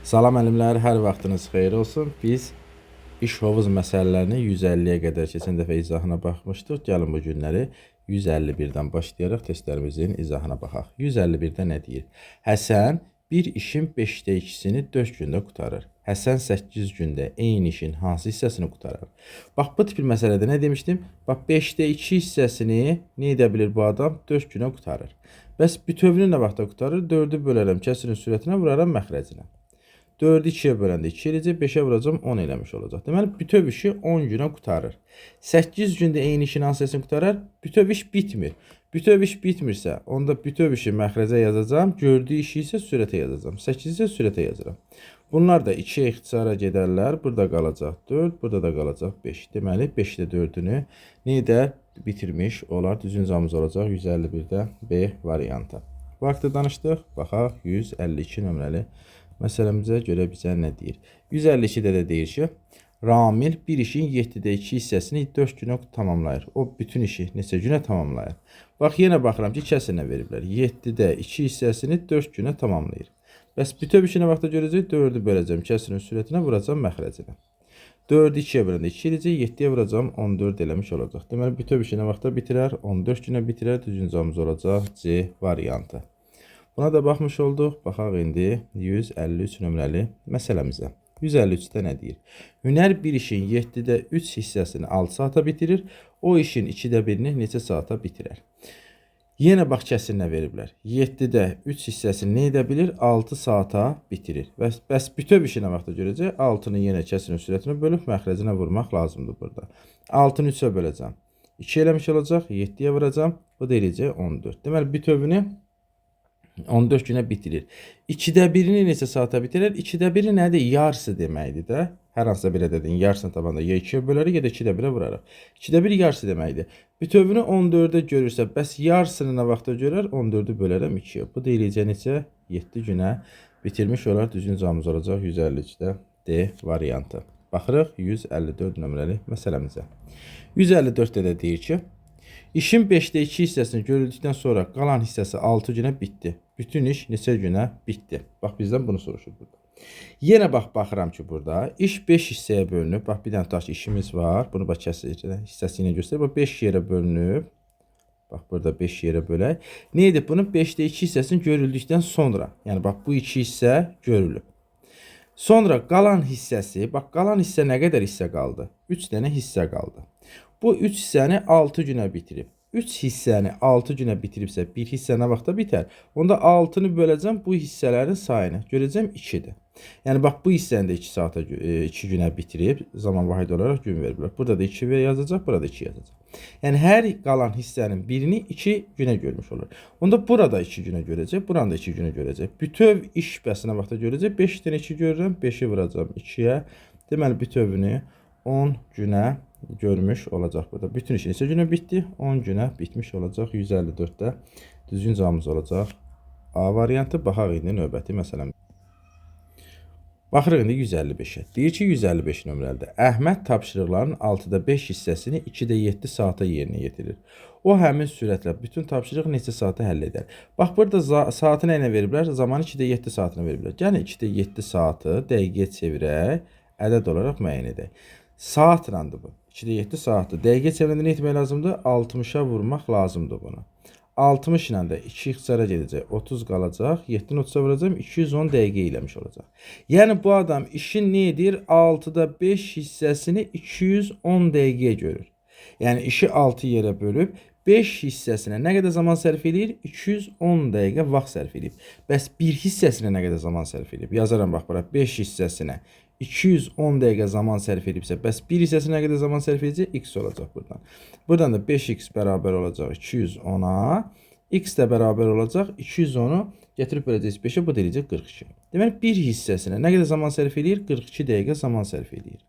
Salam əlimlər, hər vaxtınız xeyir olsun. Biz iş hovuz məsələlərini 150-yə qədər keçən dəfə izahına baxmışdıq. Gəlin bu günləri 151-dən başlayaraq testlərimizin izahına baxaq. 151-də nə deyir? Həsən bir işin 5də 2-sini 4 gündə qutarır. Həsən 8 gündə eyni işin hansı hissəsini qutarır? Bax, bu tip məsələdə nə demişdim? Bax, 5də 2 hissəsini nə edə bilir bu adam? 4 günə qutarır. Bəs bütövünü nə vaxtda qutarır? 4-ü bölərəm, kəsirin sürətinə, vuraram məxrəcinə. 4'ü 2'ye böləndə 2 eləyəcək, 5'e vuracam 10 eləmiş olacaq. Deməli, bütöv işi 10 günə qutarır. 8 gündə eyni işin hansı hissəsini qutarır? Bütöv iş bitmir. Bütöv iş bitmirsə, onda bütöv işi məxrəcə yazacağam, gördüyü işi isə sürətə yazacağam. 8 isə sürətə yazıram. Bunlar da 2'ye ixtisara gedərlər. Burada qalacaq 4, burada da qalacaq 5. Deməli, 5-də 4'ünü nədə bitirmiş olar? Düzgün cavabımız olacaq 151-də B variantı. Bu haqda danışdıq. Baxaq 152 nömrəli məsələmizə görə bizə nə deyir? 152-də də deyir ki, Ramil bir işin 7'də 2 hissəsini 4 günə tamamlayır. O bütün işi neçə günə tamamlayır? Bax, yenə baxıram ki, kəsinə veriblər. 7'də 2 hissəsini 4 günə tamamlayır. Bəs bütöv işi nə vaxtda görəcək? 4'ü böləcəm, kəsirin sürətinə, vuracam məxrəcinə. 4'ü 2'ye böləndə 2 eləyəcək, 7'ye vuracam 14 eləmiş olacaq. Deməli, bütöv işi nə vaxtda bitirər? 14 günə bitirər. Düzgün cavabımız olacaq C variantı. Buna da baxmış olduq. Baxaq indi 153 nömrəli məsələmizə. 153-də nə deyir? Hünər bir işin 7'də 3 hissəsini 6 saata bitirir. O işin 2'də 1'ini neçə saata bitirər? Yenə bax, kəsinlə veriblər. 7'də 3 hissəsini nə edə bilir? 6 saata bitirir. Bəs bütöv işi nə vaxtda görəcək? 6'nı yenə kəsirin sürətinə bölüb məxrəcinə vurmaq lazımdır burada. 6'nı 3'ə böləcəm. 2 eləmiş olacaq. 7'yə vuracam. Bu da eləyəcək 14. Deməli, bütövünü 14 günə bitirir. 2'də 1'ini neçə saata bitirir? 2'də 1'i nədir? Yarısı deməkdir də. Hər hansısa bir ədədin yarısını tapanda ya 2'ye bölərik, ya da 2'də 1'ə vurarıq. 2'də 1 yarısı deməkdir. Bütövünü 14'ə görürsə, bəs yarısını nə vaxtda görər? 14'ü bölərəm 2'yə. Bu da eləyəcək neçə? 7 günə bitirmiş olar. Düzgün cavabımız olacaq 153'də D variantı. Baxırıq 154 nömrəli məsələmizə. 154'də də deyir ki, İşin 5'də 2 hissəsini görüldükdən sonra qalan hissəsi 6 günə bitdi. Bütün iş neçə günə bitdi? Bax, bizdən bunu soruşur burada. Yenə bax, baxıram ki, burada iş 5 hissəyə bölünüb. Bax, bir dənə taş işimiz var. Bunu bax, hissəsi ilə göstərib. Bax, 5 yerə bölünüb. Bax, burada 5 yerə bölək. Nə edib bunun? 5'də 2 hissəsini görüldükdən sonra. Yəni, bax, bu 2 hissə görülüb. Sonra qalan hissəsi, bax, qalan hissə nə qədər hissə qaldı? 3 dənə hissə qaldı. Bu 3 hissəni 6 günə bitirib. 3 hissəni 6 günə bitiribsə, bir hissə nə vaxtda bitər? Onda 6'nı böləcəm bu hissələrin sayını. Görəcəm 2'dir. Yəni, bax, bu hissəni də 2 saata 2 günə bitirib, zaman vahid olaraq gün veriblər. Burada da 2 yazacaq, burada 2 yazacaq. Yəni, hər qalan hissənin birini 2 günə görmüş olur. Onda burada 2 günə görəcək, buranı da 2 günə görəcək. Bütöv iş bəsi nə vaxtda görəcək? 5 dənə 2 görürəm, 5'i vuracam 2'yə. Deməli, bütövünü 10 günə görmüş olacaq burada. Bütün iş neçə günə bitdi? 10 günə bitmiş olacaq. 154'də düzgün cavabımız olacaq A variantı. Baxaq indi növbəti məsələmiz. Baxırıq indi 155'ə. Deyir ki, 155 nömrəlidir. Əhməd tapşırıqların 6'da 5 hissəsini 2'də 7 saata yerinə yetirir. O həmin sürətlə bütün tapşırıq neçə saata həll edər? Bax, burada saatı nə ilə veriblər? Zamanı 2'də 7 saatına veriblər. Yəni, 2'də 7 saatı dəqiqəyə çevirək, ədəd olaraq müəyyən edək. Saatlandır bu. 2'də 7 saatdır. Dəqiqə çevirəndə nə etmək lazımdır? 60'a vurmaq lazımdır bunu. 60 ilə də 2 ixtisara gedəcək. 30 qalacaq. 7'ni 30'a vuracam. 210 dəqiqə eləmiş olacaq. Yəni, bu adam işin nə edir? 6'da 5 hissəsini 210 dəqiqəyə görür. Yəni, işi 6 yerə bölüb 5 hissəsinə nə qədər zaman sərf edir? 210 dəqiqə vaxt sərf edib. Bəs bir hissəsinə nə qədər zaman sərf edib? Yazaram, bax, bura 5 hissəsinə 210 dəqiqə zaman sərf edibsə, bəs bir hissəsi nə qədər zaman sərf edəcək? X olacaq buradan. Buradan da 5x bərabər olacaq 210'a. X də bərabər olacaq 210'u gətirib böləcək 5'ə, bu da eləyəcək 42. Deməli, bir hissəsinə nə qədər zaman sərf edir? 42 dəqiqə zaman sərf edir.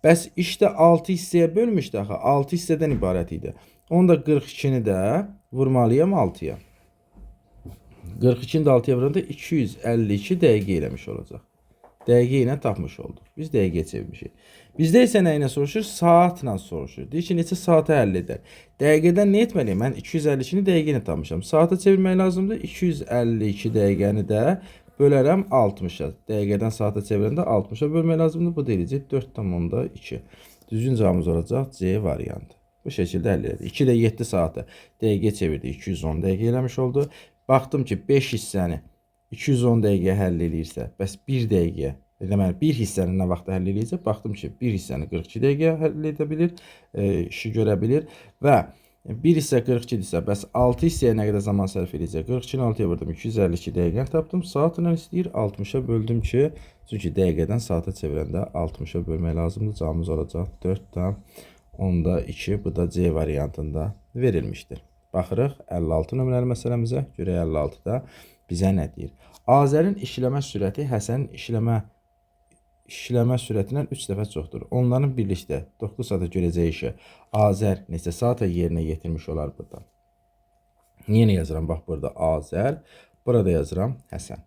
Bəs işdə 6 hissəyə bölmüşdü axı. 6 hissədən ibarət idi. Onda 42'ni də vurmalıyam 6'ya. 42'ni də 6'ya vuranda 252 dəqiqə eləmiş olacaq. Dəqiqə ilə tapmış olduq. Biz dəqiqə çevirmişik. Bizdə isə nə ilə soruşur? Saatla soruşur. Deyir ki, neçə saata həll edər? Dəqiqədən nə etməliyim? Mən 252'ni dəqiqə ilə tapmışam. Saata çevirmək lazımdır. 252 dəqiqəni də bölərəm 60-a. Dəqiqədən saata çevirəndə 60-a bölmək lazımdır. Bu da eləyəcək 4,2. Düzgün cavabımız olacaq C variantı. Bu şəkildə həll edirik. 2 də 7 saatı dəqiqə çevirdik. 210 dəqiqə eləmiş oldu. Baxdım ki, 5 hissəni 210 dəqiqə həll eləyirsə, bəs 1 dəqiqə, deməli, bir hissəni nə vaxt həll eləyəcək? Baxdım ki, bir hissəni 42 dəqiqə həll edə bilir, işi görə bilir və bir hissə 42-dirsə, bəs 6 hissəyə nə qədər zaman sərf edəcək? 42-ni 6-ya vurdum, 252 dəqiqəni tapdım. Saatla istəyir, 60-a böldüm ki, çünki dəqiqədən saata çevirəndə 60-a bölmək lazımdır. Cavabımız olacaq 4,2. Bu da C variantında verilmişdir. Baxırıq 56 nömrəli məsələmizə. Görək 56-da bizə nə deyir? Azərin işləmə sürəti Həsənin işləmə sürətindən 3 dəfə çoxdur. Onların birlikdə 9 saata görəcəyi işi Azər neçə saata yerinə yetirmiş olar burada? Yenə yazıram, bax burada Azər, burada yazıram Həsən.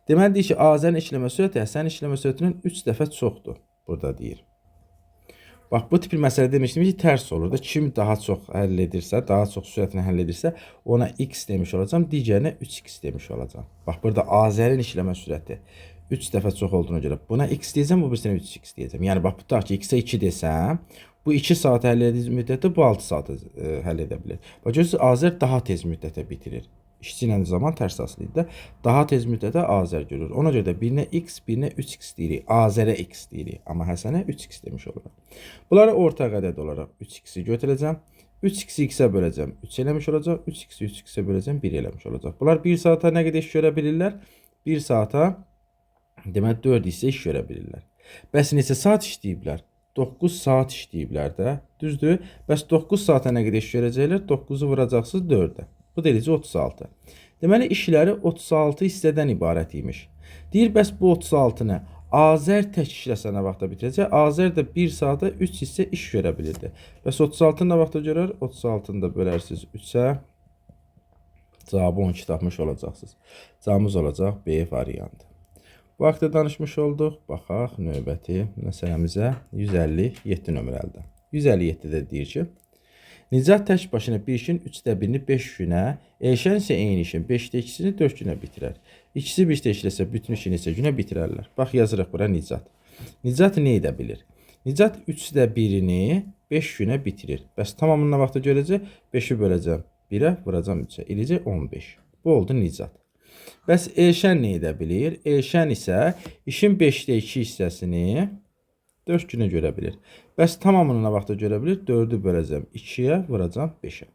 Deməli deyir ki, Azərin işləmə sürəti Həsənin işləmə sürətindən 3 dəfə çoxdur. Burada deyir. Bax, bu tip bir məsələ demişdim ki, tərs olur da. Kim daha çox həll edirsə, daha çox sürətini həll edirsə, ona x demiş olacam, digərinə 3x demiş olacam. Bax, burada Azərin işləmə sürəti 3 dəfə çox olduğuna görə buna x deyəcəm, bu birisinə 3x deyəcəm. Yəni, bax, bu da ki, x-ə 2 desəm, bu 2 saat həll edici müddətdə bu 6 saat həll edə bilir. Bax, görürsünüz, Azər daha tez müddətə bitirir. İşçi ilə zaman tərs asılıydı da. Daha tez müddətə Azər görür. Ona görə də birinə x, birinə 3x deyirik. Azərə x deyirik. Amma Həsənə 3x demiş olurum. Bunları ortaq ədəd olaraq 3x-i götürəcəm. 3x-i x-ə böləcəm. 3 eləmiş olacaq. 3x-i 3x-ə böləcəm. 1 eləmiş olacaq. Bunlar 1 saata nə qədər iş görə bilirlər? 1 saata demək 4 isə iş görə bilirlər. Bəs neçə saat işləyiblər? 9 saat işləyiblər də. Düzdür? Bəs 9 saata nə qədər iş görəcəklər? 9-u vuracaqsınız 4-ə. Bu da eləcə 36. Deməli, işləri 36 hissədən ibarət imiş. Deyir, bəs bu 36-nı Azər tək işləsə nə vaxtda bitirəcək? Azər də 1 saata 3 hissə iş görə bilirdi. Bəs 36-nı nə vaxtda görər? 36-nı da bölərsiniz 3-ə. Cavabı 12 tapmış olacaqsınız. Cavabımız olacaq B variantı. Bu haqda danışmış olduq. Baxaq növbəti məsələmizə 157 nömrəlidir. 157-də deyir ki, Nicat tək başına bir işin 3də birini 5 günə, Elşən isə eyni işin 5də ikisini 4 günə bitirər. İkisi bir işdə işləsə bütün işini neçə günə bitirərlər. Bax, yazırıq bura Nicat. Nicat nə edə bilir? Nicat 3də birini 5 günə bitirir. Bəs tamamını nə vaxtda görəcək? 5-i böləcəm 1-ə, vuracam 3-ə. Eləcək 15. Bu oldu Nicat. Bəs Elşən nə edə bilir? Elşən isə işin 5də 2 hissəsini 4 günə görə bilir. Bəs tamamını nə vaxtda görə bilir? 4-ü böləcəm 2-yə, vuracam 5-ə.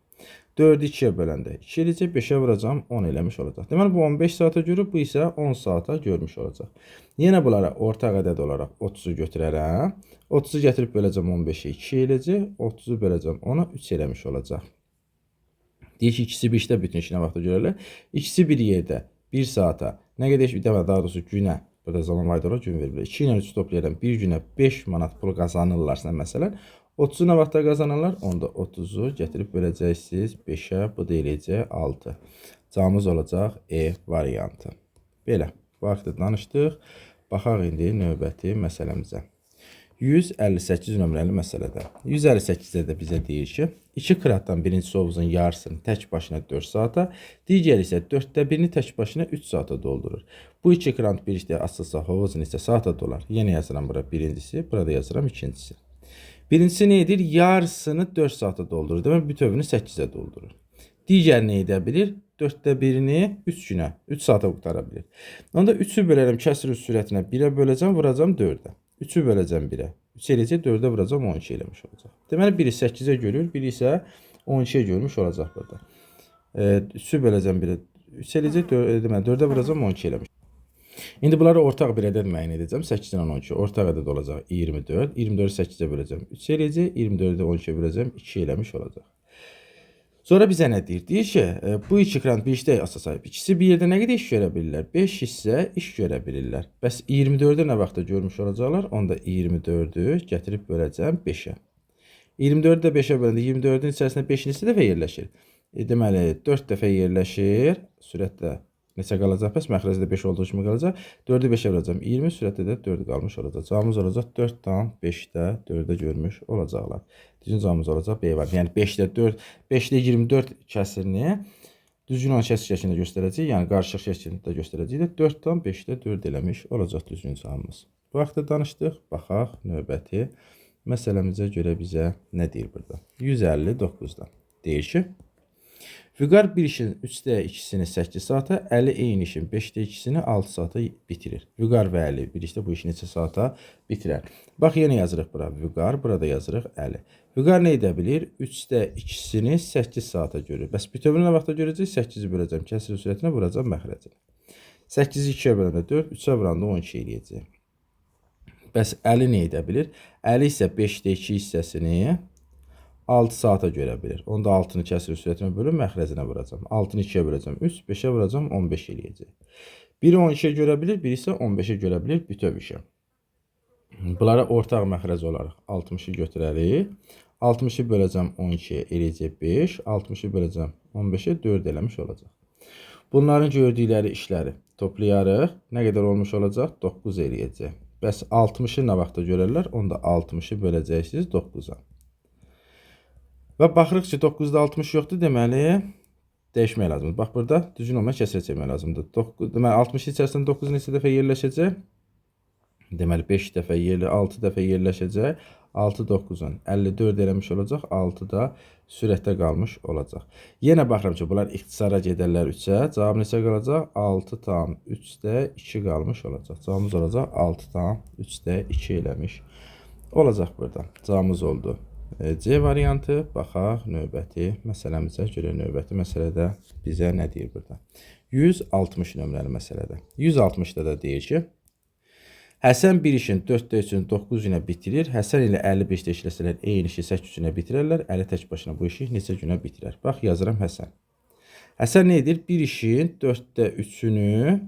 4-ü 2-yə böləndə 2 eləyəcək, 5-ə vuracam 10 eləmiş olacaq. Deməli, bu 15 saata görür, bu isə 10 saata görmüş olacaq. Yenə bunlara ortaq ədəd olaraq 30-u götürərəm. 30-u gətirib böləcəm 15-ə 2 eləyəcək, 30-u böləcəm 10-a 3 eləmiş olacaq. Deyir ki, ikisi bir işdə bütün işi nə vaxtda görərlər? İkisi bir yerdə 1 saata, nə qədər deməli, daha doğrusu günə, burada zaman vaydara gün verilir. 2 ilə 3 toplayaraq bir günə 5 manat pul qazanırlarsa məsələn, 30-u nə vaxtda qazanırlar? Onda 30-u gətirib böləcəksiniz 5-ə, bu da eləyəcək 6. Cavabımız olacaq E variantı. Belə, bu haqda danışdıq. Baxaq indi növbəti məsələmizə. 158 nömrəli məsələdə. 158-də də bizə deyir ki, 2 kratdan birincisi hovuzun yarısını tək başına 4 saata, digər isə 4də birini tək başına 3 saata doldurur. Bu 2 krant bir işdə asılsa hovuz neçə saata dolar? Yenə yazıram bura birincisi, burada yazıram ikincisi. Birincisi nə edir? Yarısını 4 saata doldurur. Demək, bütövünü 8-ə doldurur. Digər nə edə bilir? 4də birini 3 günə, 3 saata qutara bilir. Onda 3-ü bölərəm kəsr sürətinə 1-ə böləcəm, vuracam 4-ə. 3-ü böləcəm 1-ə. 3 eləyəcək, 4-ə vuracam 12 eləmiş olacaq. Deməli, biri 8-ə görür, biri isə 12-yə görmüş olacaq burada. 3-ü böləcəm 1-ə. 3 eləyəcək, deməli, 4-ə vuracam 12 eləmiş. İndi bunları ortaq bir ədəd müəyyən edəcəm. 8 ilə 12 ortaq ədəd olacaq 24. 24-ü 8-ə böləcəm 3 eləyəcək, 24-ü 12-yə böləcəm 2 eləmiş olacaq. Sonra bizə nə deyir? Deyir ki, bu iki krant bir işdə asas sahib. İkisi bir yerdə nə qədər iş görə bilirlər? 5 hissə iş görə bilirlər. Bəs 24-ü nə vaxtda görmüş olacaqlar? Onda 24-ü gətirib böləcəm 5-ə. 24-ü də 5-ə böləndə 24-ün içərisində 5 neçə dəfə yerləşir? Deməli, 4 dəfə yerləşir. Sürətlə neçə qalacaq? Bəs məxrəcdə 5 olduğu kimi qalacaq. 4-ü 5-ə böləcəm 20, sürətdə də 4 qalmış olacaq. Cavabımız olacaq 4,5-də 4-ə görmüş olacaqlar. Düzgün cavabımız olacaq B var. Yəni 5-də 4, 5-də 24 kəsirini Düzgün olan kəsr şəklində göstərəcəyik, yəni qarışıq şəklində göstərəcəyik. 4-dan 5-də 4 eləmiş olacaq düzgün cavabımız. Bu vaxtda danışdıq. Baxaq növbəti məsələmizə görə bizə nə deyir burada? 159-dan. Deyir ki, Vüqar bir işin 3də 2-sini 8 saata, Əli eyni işin 5də 2-sini 6 saata bitirir. Vüqar və Əli bir işdə bu işi neçə saata bitirər? Bax, yenə yazırıq bura Vüqar, burada yazırıq Əli. Vüqar nə edə bilir? 3də 2-sini 8 saata görür. Bəs bütövünü nə vaxta görəcək? 8-i böləcəm, kəsr sürətinə vuracam məxrəcini. 8-i 2-yə böləndə 4, 3-ə vuranda 12 eləyəcək. Bəs Əli nə edə bilir? Əli isə 5də 2 hissəsini 6 saata görə bilir. Onda 6-nı kəsr sürətinə bölüb məxrəcinə vuracam. 6-nı 2-yə böləcəm 3, 5-ə vuracam 15 eləyəcək. Biri 12-yə görə bilir, biri isə 15-ə görə bilir bütöv işi. Bunlara ortaq məxrəc olaraq 60-ı götürərik. 60-ı böləcəm 12-yə eləyəcək 5, 60-ı böləcəm 15-ə 4 eləmiş olacaq. Bunların gördükləri işləri toplayarıq. Nə qədər olmuş olacaq? 9 eləyəcək. Bəs 60-ı nə vaxtda görərlər? Onda 60-ı böləcəksiniz 9-a. Və baxırıq ki, 9-da 60 yoxdur, deməli, dəyişmək lazımdır. Bax, burada düzgün olmayan kəsrə çəkmək lazımdır. Deməli, 60 içərisində 9 neçə dəfə yerləşəcək? Deməli, 5 dəfə, 6 dəfə yerləşəcək. 6 9-un 54 eləmiş olacaq. 6 da sürətdə qalmış olacaq. Yenə baxıram ki, bunlar ixtisara gedərlər 3-ə. Cavab neçə qalacaq? 6 tam 3-də 2 qalmış olacaq. Cavabımız olacaq 6 tam 3-də 2 eləmiş olacaq burada. Cavabımız oldu C variantı. Baxaq növbəti məsələmizə görə. Növbəti məsələdə bizə nə deyir burada? 160 nömrəli məsələdə. 160-da da deyir ki, Həsən bir işin 4də 3-ünü 9 günə bitirir. Həsən ilə 55-də işləsələr eyni işi 8 günə bitirərlər. Əli tək başına bu işi neçə günə bitirər? Bax, yazıram Həsən. Həsən nə edir? Bir işin 4də 3-ünü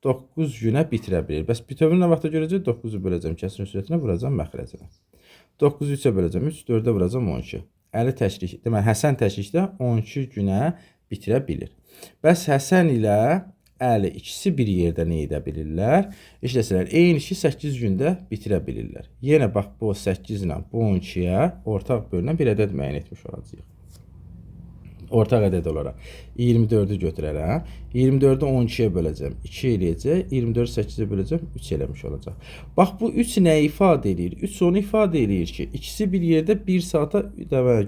9 günə bitirə bilir. Bəs bütövünü nə vaxta görəcək? 9-u böləcəm, kəsrin sürətinə vuracam məxrəcinə. 9-u 3-ə böləcəm, 3, 4-ə vuracam 12. Əli təklik, deməli, Həsən təklikdə 12 günə bitirə bilir. Bəs Həsən ilə Əli ikisi bir yerdə nə edə bilirlər? İşləsələr, eyni işi 8 gündə bitirə bilirlər. Yenə bax, bu 8 ilə bu 12-yə ortaq bölünən bir ədəd müəyyən etmiş olacaq. Ortaq ədəd olaraq 24-ü götürərəm. 24-ü 12-yə böləcəm, 2 eləyəcək. 24-ü 8-ə böləcəm, 3 eləmiş olacaq. Bax, bu 3 nə ifadə edir? 3 onu ifadə edir ki, ikisi bir yerdə 1 saata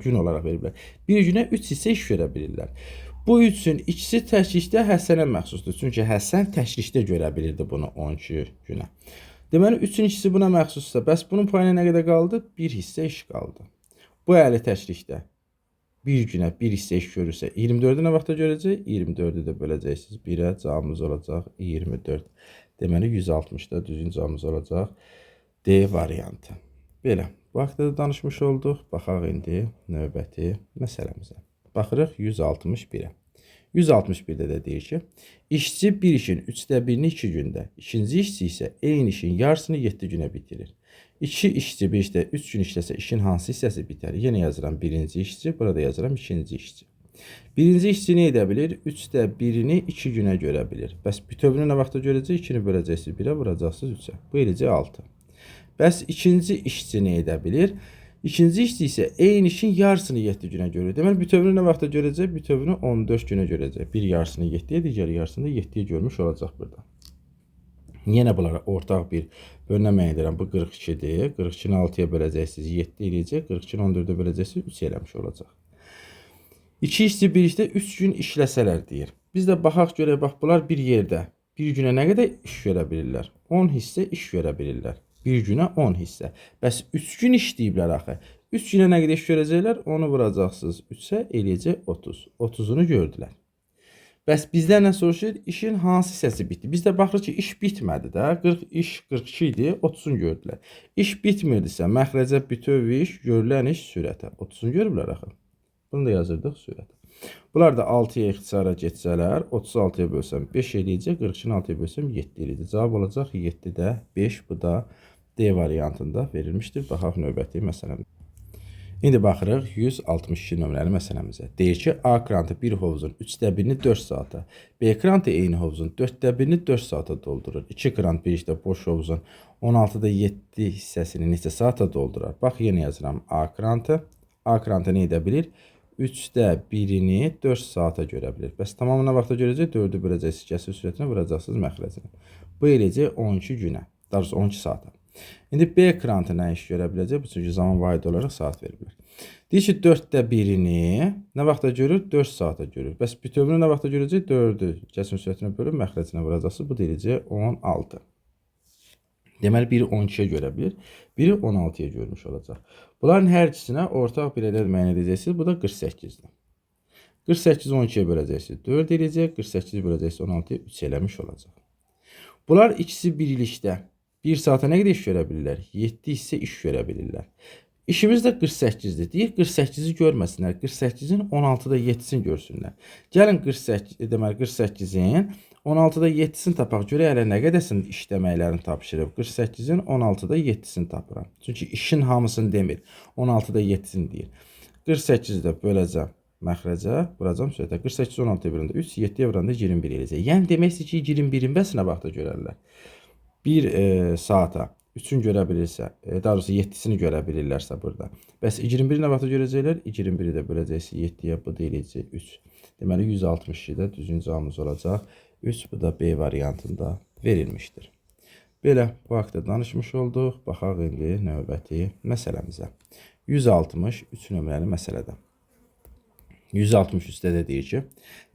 gün olaraq veriblər. Bir günə 3 hissə iş görə bilirlər. Bu üçün ikisi təklikdə Həsənə məxsusdur. Çünki Həsən təklikdə görə bilirdi bunu 12 günə. Deməli, 3-ün ikisi buna məxsusdur. Bəs bunun payına nə qədər qaldı? 1 hissə iş qaldı. Bu Əli təklikdə bir günə 1 hissə iş görürsə, 24-ü nə vaxta görəcək? 24-ü də böləcəksiniz 1-ə, cavabımız olacaq 24. Deməli, 160-da düzgün cavabımız olacaq D variantı. Belə, bu haqda da danışmış olduq. Baxaq indi növbəti məsələmizə. Baxırıq 161-ə. 161-də də deyir ki, işçi bir işin 3də 1-ni 2 gündə, ikinci işçi isə eyni işin yarısını 7 günə bitirir. 2 işçi bir işdə 3 gün işləsə işin hansı hissəsi bitər? Yenə yazıram birinci işçi, burada yazıram ikinci işçi. Birinci işçi nə edə bilir? 3də 1-ni 2 günə görə bilir. Bəs bütövünü nə vaxta görəcək? 2-ni böləcəksiniz 1-ə, vuracaqsınız 3-ə. Bu eləcək 6. Bəs ikinci işçi nə edə bilir? İkinci işçi isə eyni işin yarısını 7 günə görür. Deməli, bütövünü nə vaxta görəcək? Bütövünü 14 günə görəcək. Bir yarısını 7-yə, digər yarısını 7-yə görmüş olacaq burada. Yenə bunlara ortaq bir bölünə müəyyən edirəm. Bu 42-dir. 42-ni 6-ya böləcəksiniz, 7 eləyəcək. 42-ni 14-ə böləcəksiniz, 3 eləmiş olacaq. 2 işçi bir işdə 3 gün işləsələr deyir. Biz də baxaq görək, bax, bunlar bir yerdə. Bir günə nə qədər iş görə bilirlər? 10 hissə iş görə bilirlər. Bir günə 10 hissə. Bəs 3 gün işləyiblər axı. 3 günə nə qədər iş görəcəklər? Onu vuracaqsınız 3-ə, eləyəcək 30. 30-unu gördülər. Bəs bizdən nə soruşur? İşin hansı hissəsi bitdi? Biz də baxırıq ki, iş bitmədi də. 40 iş 42 idi, 30-unu gördülər. İş bitmirdisə, məxrəcə bütöv iş, görülən iş sürətə. 30-unu görüblər axı. Bunu da yazırdıq sürətə. Bunlar da 6-ya ixtisara geçsələr, 36-ya bölsəm 5 eləyəcək, 42-ni 6-ya bölsəm 7 eləyəcək. Cavab olacaq 7-də 5, bu da D variantında verilmişdir. Baxaq növbəti məsələmizə. İndi baxırıq 162 nömrəli məsələmizə. Deyir ki, A krantı bir hovuzun 3də 1-ni 4 saata, B krantı eyni hovuzun 4də 1-ni 4 saata doldurur. 2 krant bir işdə boş hovuzun 16-da 7 hissəsini neçə saata doldurar? Bax, yenə yazıram A krantı. A krantı nə edə bilir? 3-də 1-ini 4 saata görə bilir. Bəs tamamı nə vaxta görəcək? 4-ü böləcəksiniz kəsr sürətinə, vuracaqsınız məxrəcinə. Bu eləyəcək 12 günə, daha doğrusu 12 saata. İndi B krantı nə iş görə biləcək? Çünki zaman vahid olaraq saat veriblər. Deyir ki, 4-də 1-ini nə vaxta görür? 4 saata görür. Bəs bütövünü nə vaxta görəcək? 4-ü kəsr sürətinə bölüb məxrəcinə vuracaqsınız. Bu deyiləcək 16. Deməli, biri 12-yə görə bilir, biri 16-ya görmüş olacaq. Bunların hər ikisinə ortaq bir ədəd müəyyən edəcəksiniz. Bu da 48-dir. 48-i 12-yə böləcəksiniz. 4 eləyəcək. 48-i böləcəksiniz 16-ya 3 eləmiş olacaq. Bunlar ikisi birlikdə 1 saata nə qədər iş görə bilirlər? 7 hissə iş görə bilirlər. İşimiz də 48-dir. Deyir 48-i görməsinlər. 48-in 16-da 7-sini görsünlər. Gəlin 48-in 16-da 7-sini tapaq. Görə hələ nə qədəsin işləməklərini tapışırıq. 48-in 16-da 7-sini tapıram. Çünki işin hamısını demir. 16-da 7-sini deyir. 48-i də böləcəm məxrəcə, vuracam sürətə. 48 16-ya böləndə 3, 7-yə vuranda 21 eləyəcək. Yəni deməkdir ki, 21-in bəs nə vaxta görərlər? 1 saata 3-ünü görə bilirsə, daha doğrusu 7-sini görə bilirlərsə burada. Bəs 21-i nə vaxta görəcəklər? 21-i də böləcəksə 7-yə, bu da eləyəcək 3. Deməli 162-də düzgün cavabımız olacaq. 3 bu da B variantında verilmişdir. Belə bu haqda danışmış olduq. Baxaq indi növbəti məsələmizə. 163 nömrəli məsələdə. 163-də də deyir ki,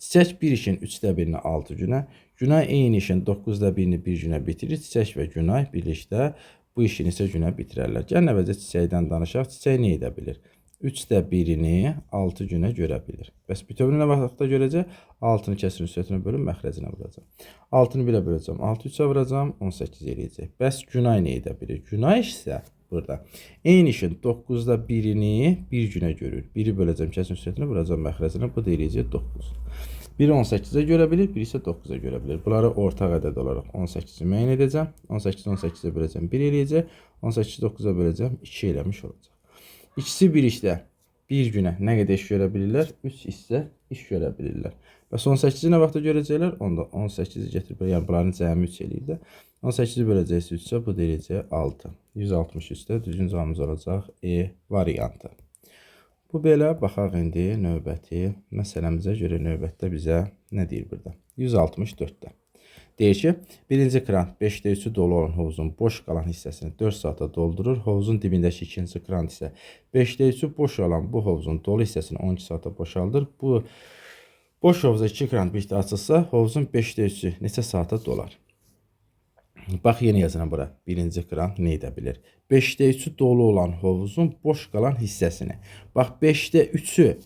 çiçək bir işin 3-də 1-ni 6 günə, Günay eyni işin 9-da 1-ni 1 günə bitirir. Çiçək və Günay birlikdə bu işin isə günə bitirərlər. Gəlin əvvəlcə çiçəkdən danışaq. Çiçək nə edə bilir? 3-də 1-ini 6 günə görə bilir. Bəs bütövünü nə vaxtda görəcək? 6-nı kəsrin üstünə bölüb məxrəcinə vuracaq. 6-nı 1-ə böləcəm. 6 3-ə vuracam. 18 eləyəcək. Bəs Günay nə edə bilir? Günay isə burada eyni işin 9-da 1-ini 1 günə görür. 1-i böləcəm kəsrin üstünə vuracam məxrəcinə. Bu da eləyəcək 9. Biri 18-ə görə bilir, biri isə 9-a görə bilir. Bunları ortaq ədəd olaraq 18-i müəyyən edəcəm. 18-i 18-ə böləcəm 1 eləyəcək. 18-i 9-a böləcəm 2 eləmiş olacaq. İkisi bir işdə bir günə nə qədər iş görə bilirlər? 3 isə iş görə bilirlər. Bəs 18-i nə vaxta görəcəklər? Onda 18-i gətirib, yəni bunların cəmi 3 eləyir də. 18-i böləcəksə 3-ə, bu deyiləcək 6. 163-də düzgün cavabımız olacaq E variantı. Bu belə, baxaq indi növbəti məsələmizə görə növbətdə bizə nə deyir burada? 164-də. Deyir ki, birinci krant 5-də 3-ü dolu olan hovuzun boş qalan hissəsini 4 saata doldurur. Hovuzun dibindəki ikinci krant isə 5-də 3-ü boş olan bu hovuzun dolu hissəsini 12 saata boşaldır. Bu boş hovuza 2 krant birlikdə açılsa, hovuzun 5-də 3-ü neçə saata dolar? Bax, yeni yazıram bura. Birinci krant nə edə bilir? 5-də 3-ü dolu olan hovuzun boş qalan hissəsini. Bax, 5-də 3-ü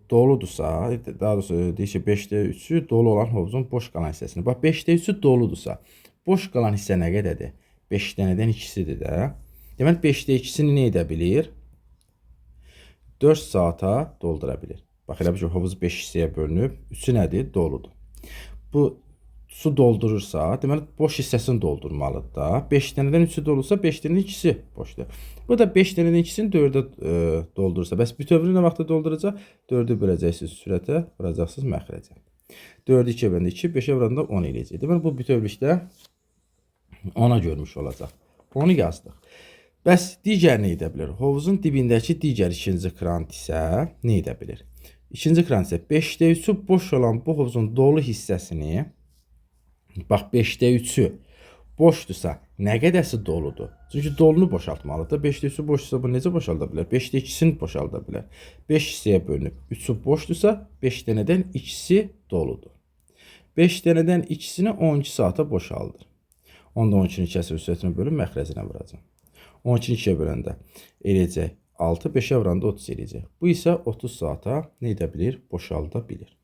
doludursa, daha doğrusu deyir ki, 5-də 3-ü dolu olan hovuzun boş qalan hissəsini. Bax, 5-də 3-ü doludursa, boş qalan hissə nə qədədir? 5 dənədən 2-sidir də. Deməli, 5-də 2-sini nə edə bilir? 4 saata doldura bilir. Bax, elə bir ki, hovuz 5 hissəyə bölünüb, 3-ü nədir? Doludur. Bu su doldurursa, deməli boş hissəsini doldurmalıdır da. 5 dənədən 3-ü dolursa, 5 dənədən 2-si boşdur. Bu da 5 dənədən 2-sini 4-ə doldurursa, bəs bütövünü nə vaxtda dolduracaq? 4-ü böləcəksiniz sürətə, vuracaqsınız məxrəcə. 4-ü 2-yə böləndə 2, 5-ə vuranda 10 eləyəcək. Deməli bu bütövlükdə 10-a görmüş olacaq. Onu yazdıq. Bəs digər nə edə bilir? Hovuzun dibindəki digər ikinci krant isə nə edə bilir? İkinci krant isə 5-də 3-ü boş olan bu hovuzun dolu hissəsini, bax, 5-də 3-ü boşdursa, nə qədəsi doludur? Çünki dolunu boşaltmalıdır. 5-də 3-ü boşdursa, bu necə boşalda bilər? 5-də 2-sini boşalda bilər. 5 hissəyə bölünüb 3-ü boşdursa, 5 dənədən 2-si doludur. 5 dənədən 2-sini 12 saata boşaldır. Onda 12-ni kəsr üstünə bölüb məxrəcinə vuracam. 12-ni 2-yə böləndə eləyəcək 6, 5-ə vuranda 30 eləyəcək. Bu isə 30 saata nə edə bilir? Boşalda bilir.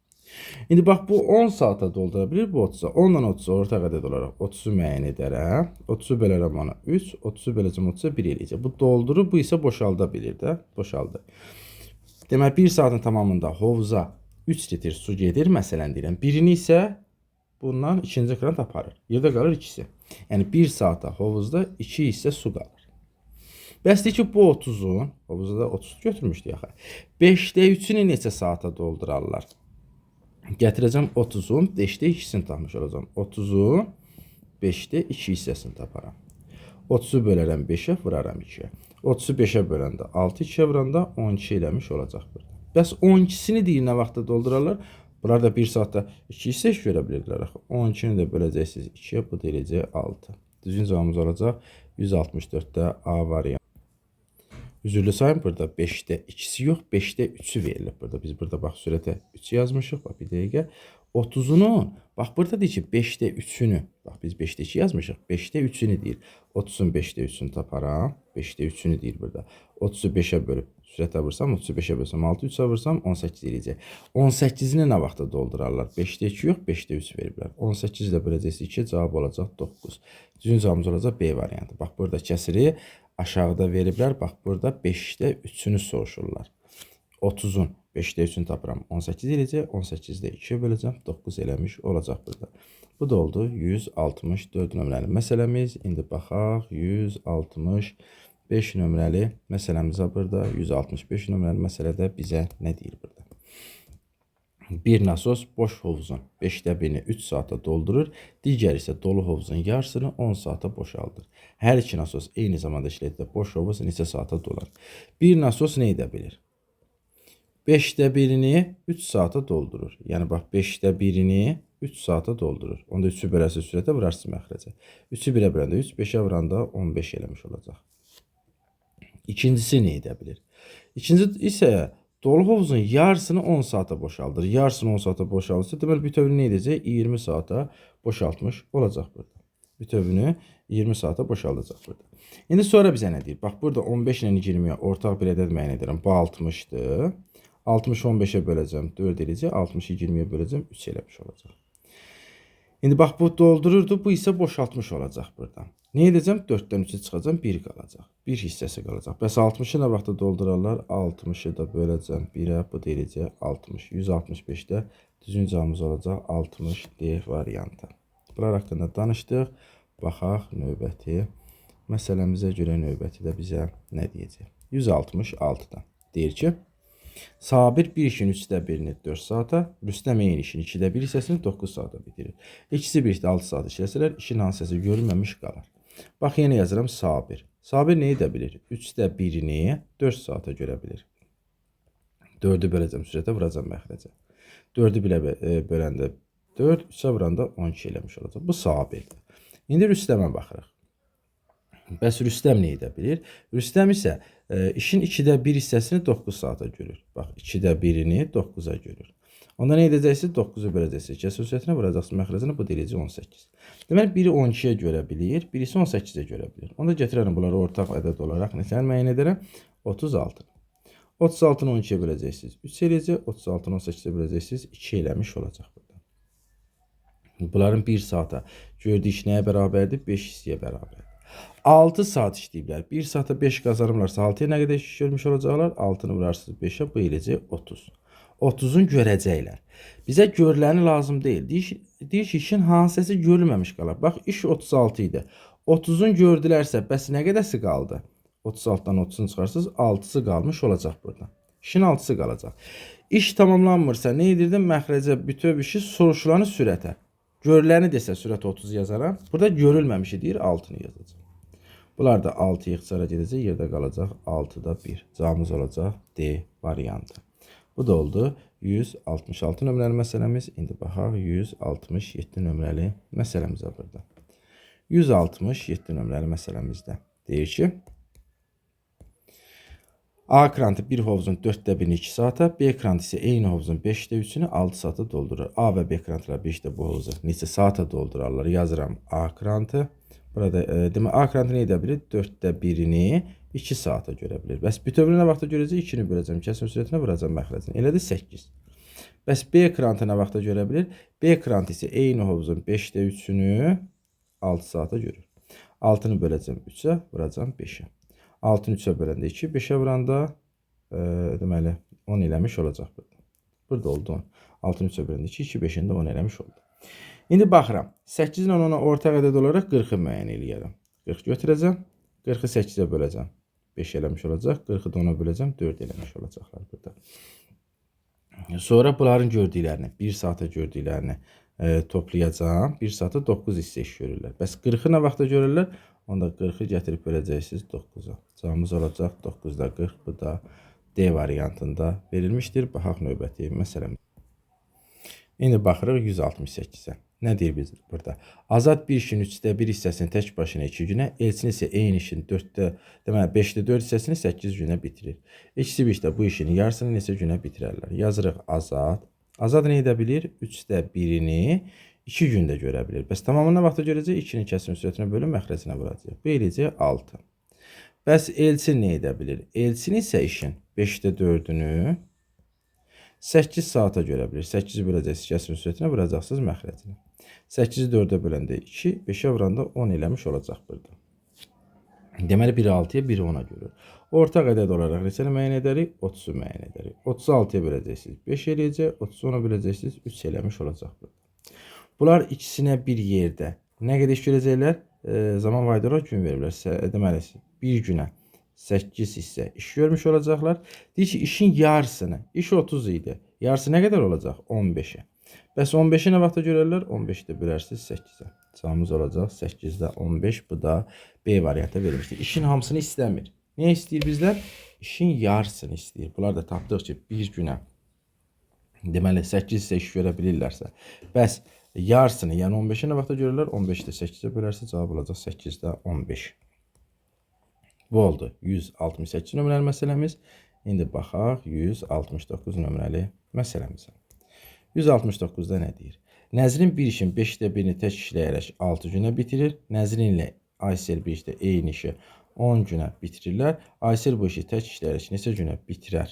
İndi bax, bu 10 saata doldura bilir, bu 30-a. 10-dan 30-a ortaq ədəd olaraq 30-u müəyyən edərəm. 30-u bölərəm ona 3, 30-u böləcəm 30-a 1 eləyəcək. Bu doldurur, bu isə boşalda bilir də, boşaldı. Deməli, 1 saatın tamamında hovuza 3 litr su gedir, məsələn deyirəm. Birini isə bundan ikinci krant aparır. Yerdə qalır 2-si. Yəni 1 saata hovuzda 2 hissə su qalır. Bəs deyir ki, bu 30-un, hovuzda da 30 götürmüşdü yaxı. 5-də 3-ünü neçə saata doldurarlar? Gətirəcəm 30-un 5-də 2-sini tapmış olacam. 30-un 5-də 2 hissəsini taparam. 30-u bölərəm 5-ə, vuraram 2-yə. 30-u 5-ə böləndə 6, 2-yə vuranda 12 eləmiş olacaq burada. Bəs 12-sini deyir nə vaxtda doldurarlar? Bunlar da 1 saatda 2 hissə iş verə bilirdilər axı. 12-ni də böləcəksiniz 2-yə, bu da eləcək 6. Düzgün cavabımız olacaq 164-də A variantı. Üzürlü sayın burada 5'də 2'si yox, 5'də 3'ü verilib burada. Biz burada bax sürətə 3 yazmışıq. Bax bir dəqiqə. 30'unun bax burada deyir ki 5'də 3'ünü. Bax biz 5'də 2 yazmışıq. 5'də 3'ünü deyir. 30'un 5'də 3'ünü taparam. 5'də 3'ünü deyir burada. 30'u 5'ə bölüb sürətə vursam, 30'u 5'ə bölsəm 6, 3'ə vursam 18 eləyəcək. 18'ini nə vaxtda doldurarlar? 5'də 2 yox, 5'də 3 veriblər. 18 ilə böləcəksiniz 2, cavab olacaq 9. Düzgün cavabımız olacaq B variantı. Bax burada kəsiri aşağıda veriblər. Bax burada 5'də 3'ünü soruşurlar. 30'un 5'də 3'ünü tapıram. 18 eləyəcək. 18'də 2'yə böləcəm. 9 eləmiş olacaq burada. Bu da oldu 164 nömrəli məsələmiz. İndi baxaq 165 nömrəli məsələmizə burada. 165 nömrəli məsələdə bizə nə deyir burada? Bir nasos boş hovuzun 5'də 1'ini 3 saata doldurur. Digər isə dolu hovuzun yarısını 10 saata boşaldır. Hər iki nasos eyni zamanda işlətdə boş hovuz neçə saata dolar? Bir nasos nə edə bilir? 5'də 1'ini 3 saata doldurur. Yəni bax 5'də 1'ini 3 saata doldurur. Onda 3'ü bölərsə sürətə, vurarsız məxrəcə. 3'ü 1'ə böləndə 3, 5'ə vuranda 15 eləmiş olacaq. İkincisi nə edə bilir? İkinci isə dolu hovuzun yarısını 10 saata boşaldır. Yarısını 10 saata boşaldırsa, deməli bütövünü nə edəcək? 20 saata boşaltmış olacaq burada. Bütövünü 20 saata boşaldacaq burada. İndi sonra bizə nə deyir? Bax burada 15 ilə 20'yə ortaq bir ədəd müəyyən edirəm. Bu 60'dır. 60'ı 15'ə böləcəm 4 eləyəcək. 60'ı 20'yə böləcəm 3 eləmiş olacaq. İndi bax bu doldururdu. Bu isə boşaltmış olacaq burada. Nə edəcəm? 4'dən 3'ü çıxacam. 1 qalacaq. 1 hissəsi qalacaq. Bəs 60'ı nə vaxtda doldurarlar? 60'ı da böləcəm 1'ə. Bu da eləyəcək 60. 165'də düzgün cavabımız olacaq 60 D variantı. Bunlar haqqında danışdıq. Baxaq növbəti məsələmizə görə növbəti də bizə nə deyəcək? 166'dan deyir ki, Sabir bir işin 3'də 1'ini 4 saata, Rüstəm eyni işin 2'də 1 hissəsini 9 saata bitirir. İkisi birlikdə 6 saat işləsələr, işin hansısı görülməmiş qalar. Bax, yenə yazıram Sabir. Sabir nə edə bilir? 3'də 1'ini 4 saata görə bilir. 4'ü böləcəm sürətə, vuracam məxrəcə. 4'ü böləndə 4, 3'ə vuranda 12 eləmiş olacaq. Bu Sabirdir. İndi Rüstəmə baxırıq. Bəs Rüstəm nə edə bilir? Rüstəm isə işin 2'də 1 hissəsini 9 saata görür. Bax, 2'də 1'ini 9'a görür. Onda nə edəcəksiniz? 9'u böləcəksiniz. Kəsr sürətinə vuracaqsınız məxrəcini, bu deyəcək 18. Deməli, biri 12'yə görə bilir, birisi 18'ə görə bilir. Onda gətirərəm bunları ortaq ədəd olaraq neçəni müəyyən edərəm? 36. 36'nı 12'yə böləcəksiniz 3 eləyəcək, 36'nı 18'ə böləcəksiniz 2 eləmiş olacaq burada. Bunların 1 saata gördüyü iş nəyə bərabərdir? 5 hissəyə bərabərdir. 6 saat işləyiblər. 1 saata 5 qazanırlarsa 6'ya nə qədər iş görmüş olacaqlar? 6'nı vurarsınız 5'ə, bu eləcək 30. 30'un görəcəklər. Bizə görüləni lazım deyil. Deyir ki, işin hansısı görülməmiş qalar. Bax, iş 36 idi. 30'un gördülərsə, bəs nə qədəsi qaldı? 36'dan 30'unu çıxarsınız, 6'sı qalmış olacaq burada. İşin 6'sı qalacaq. İş tamamlanmırsa, nə edirdim? Məxrəcə bütöv işi soruşulanı sürətə. Görüləni desə sürət 30 yazaram. Burada görülməmişi deyir 6'nı yazacaq. Bunlar da 6 ixtisara gedəcək. Yerdə qalacaq 6'da 1. Cavabımız olacaq D variantı. Bu da oldu 166 nömrəli məsələmiz. İndi baxaq 167 nömrəli məsələmizə burada. 167 nömrəli məsələmizdə deyir ki, A krantı bir hovuzun 4'də 1'ini 2 saata, B krantı isə eyni hovuzun 5'də 3'ünü 6 saata doldurur. A və B krantılar 5'də bu hovuzu neçə saata doldurarlar? Yazıram A krantı. Burada demək A krantı nə edə bilir? 4'də 1'ini 2 saata görə bilir. Bəs bütövünü nə vaxta görəcək? 2'ni böləcəm. Kəsim sürətinə vuracam məxrəcini. Elədir 8. Bəs B krantı nə vaxta görə bilir? B krantı isə eyni hovuzun 5'də 3'ünü 6 saata görür. 6'nı böləcəm 3'ə, vuracam 5'ə. 6'nı 3'ə böləndə 2, 5'ə vuranda deməli 10 eləmiş olacaq burada. Burada oldu 10. 6'nı 3'ə böləndə 2, 2, 5'ində 10 eləmiş oldu. İndi baxıram. 8 ilə 10'a ortaq ədəd olaraq 40'ı müəyyən eləyərəm. 40 götürəcəm. 40'ı 8'ə böləcəm. 5 eləmiş olacaq. 40'ı da 10'a böləcəm. 4 eləmiş olacaqlar burada. Sonra bunların gördüklərini, 1 saata gördüklərini toplayacağım. 1 saata 9 hissə iş görürlər. Bəs 40'ı nə vaxta görürlər? Onda 40'ı gətirib böləcəksiniz 9'a. Cavabımız olacaq 9'da 40. Bu da D variantında verilmişdir. Baxaq növbəti məsələmiz. İndi baxırıq 168-ə. Nə deyir biz burada? Azad bir işin 3/1 hissəsini tək başına 2 günə, Elçin isə eyni işin 5/4 hissəsini 8 günə bitirir. İkisi bir işdə bu işin yarısını neçə günə bitirərlər? Yazırıq Azad. Azad nə edə bilir? 3/1-ni 2 gündə görə bilir. Bəs tamamını nə vaxtda görəcək? 2-nin kəsim müsbətinə bölün məxrəcinə vuracaq. Bu eləcək 6. Bəs Elçin nə edə bilir? Elçin isə işin 5/4-ünü 8 saata görə bilir. 8-i böləcəksiniz kəsim müsbətinə, vuracaqsınız məxrəcinə. 8-i 4-ə böləndə 2, 5-ə vuranda 10 eləmiş olacaq burada. Deməli 1-i 6-ya, 1-i 10-a görür. Ortaq ədəd olaraq neçəni müəyyən edərik? 30-u müəyyən edərik. 30-u 6-ya böləcəksiniz 5 eləyəcək, 30-u 10-a böləcəksiniz 3 eləmiş olacaq burada. Bunlar ikisinə bir yerdə nə qədər iş görəcəklər? Zaman vayda olaraq gün veriblər. Deməli bir günə 8 hissə iş görmüş olacaqlar. Deyir ki, işin yarısını, iş 30 idi. Yarısı nə qədər olacaq? 15-ə. Bəs 15-i nə vaxta görərlər? 15-də bölərsiniz 8-ə. Cavabımız olacaq 8-də 15. Bu da B variantı verilmişdir. İşin hamısını istəmir. Nə istəyir bizlər? İşin yarısını istəyir. Bunlar da tapdıq ki, bir günə deməli 8 hissə iş görə bilirlərsə. Bəs yarısını, yəni 15-i nə vaxta görürlər? 15-də 8-ə bölərsə cavab olacaq 8-də 15. Bu oldu 168 nömrəli məsələmiz. İndi baxaq 169 nömrəli məsələmizə. 169-da nə deyir? Nəzrin bir işin 5/1-ni tək işləyərək 6 günə bitirir. Nəzrin ilə Aysel bir işdə eyni işi 10 günə bitirirlər. Aysel bu işi tək işləyərək neçə günə bitirər?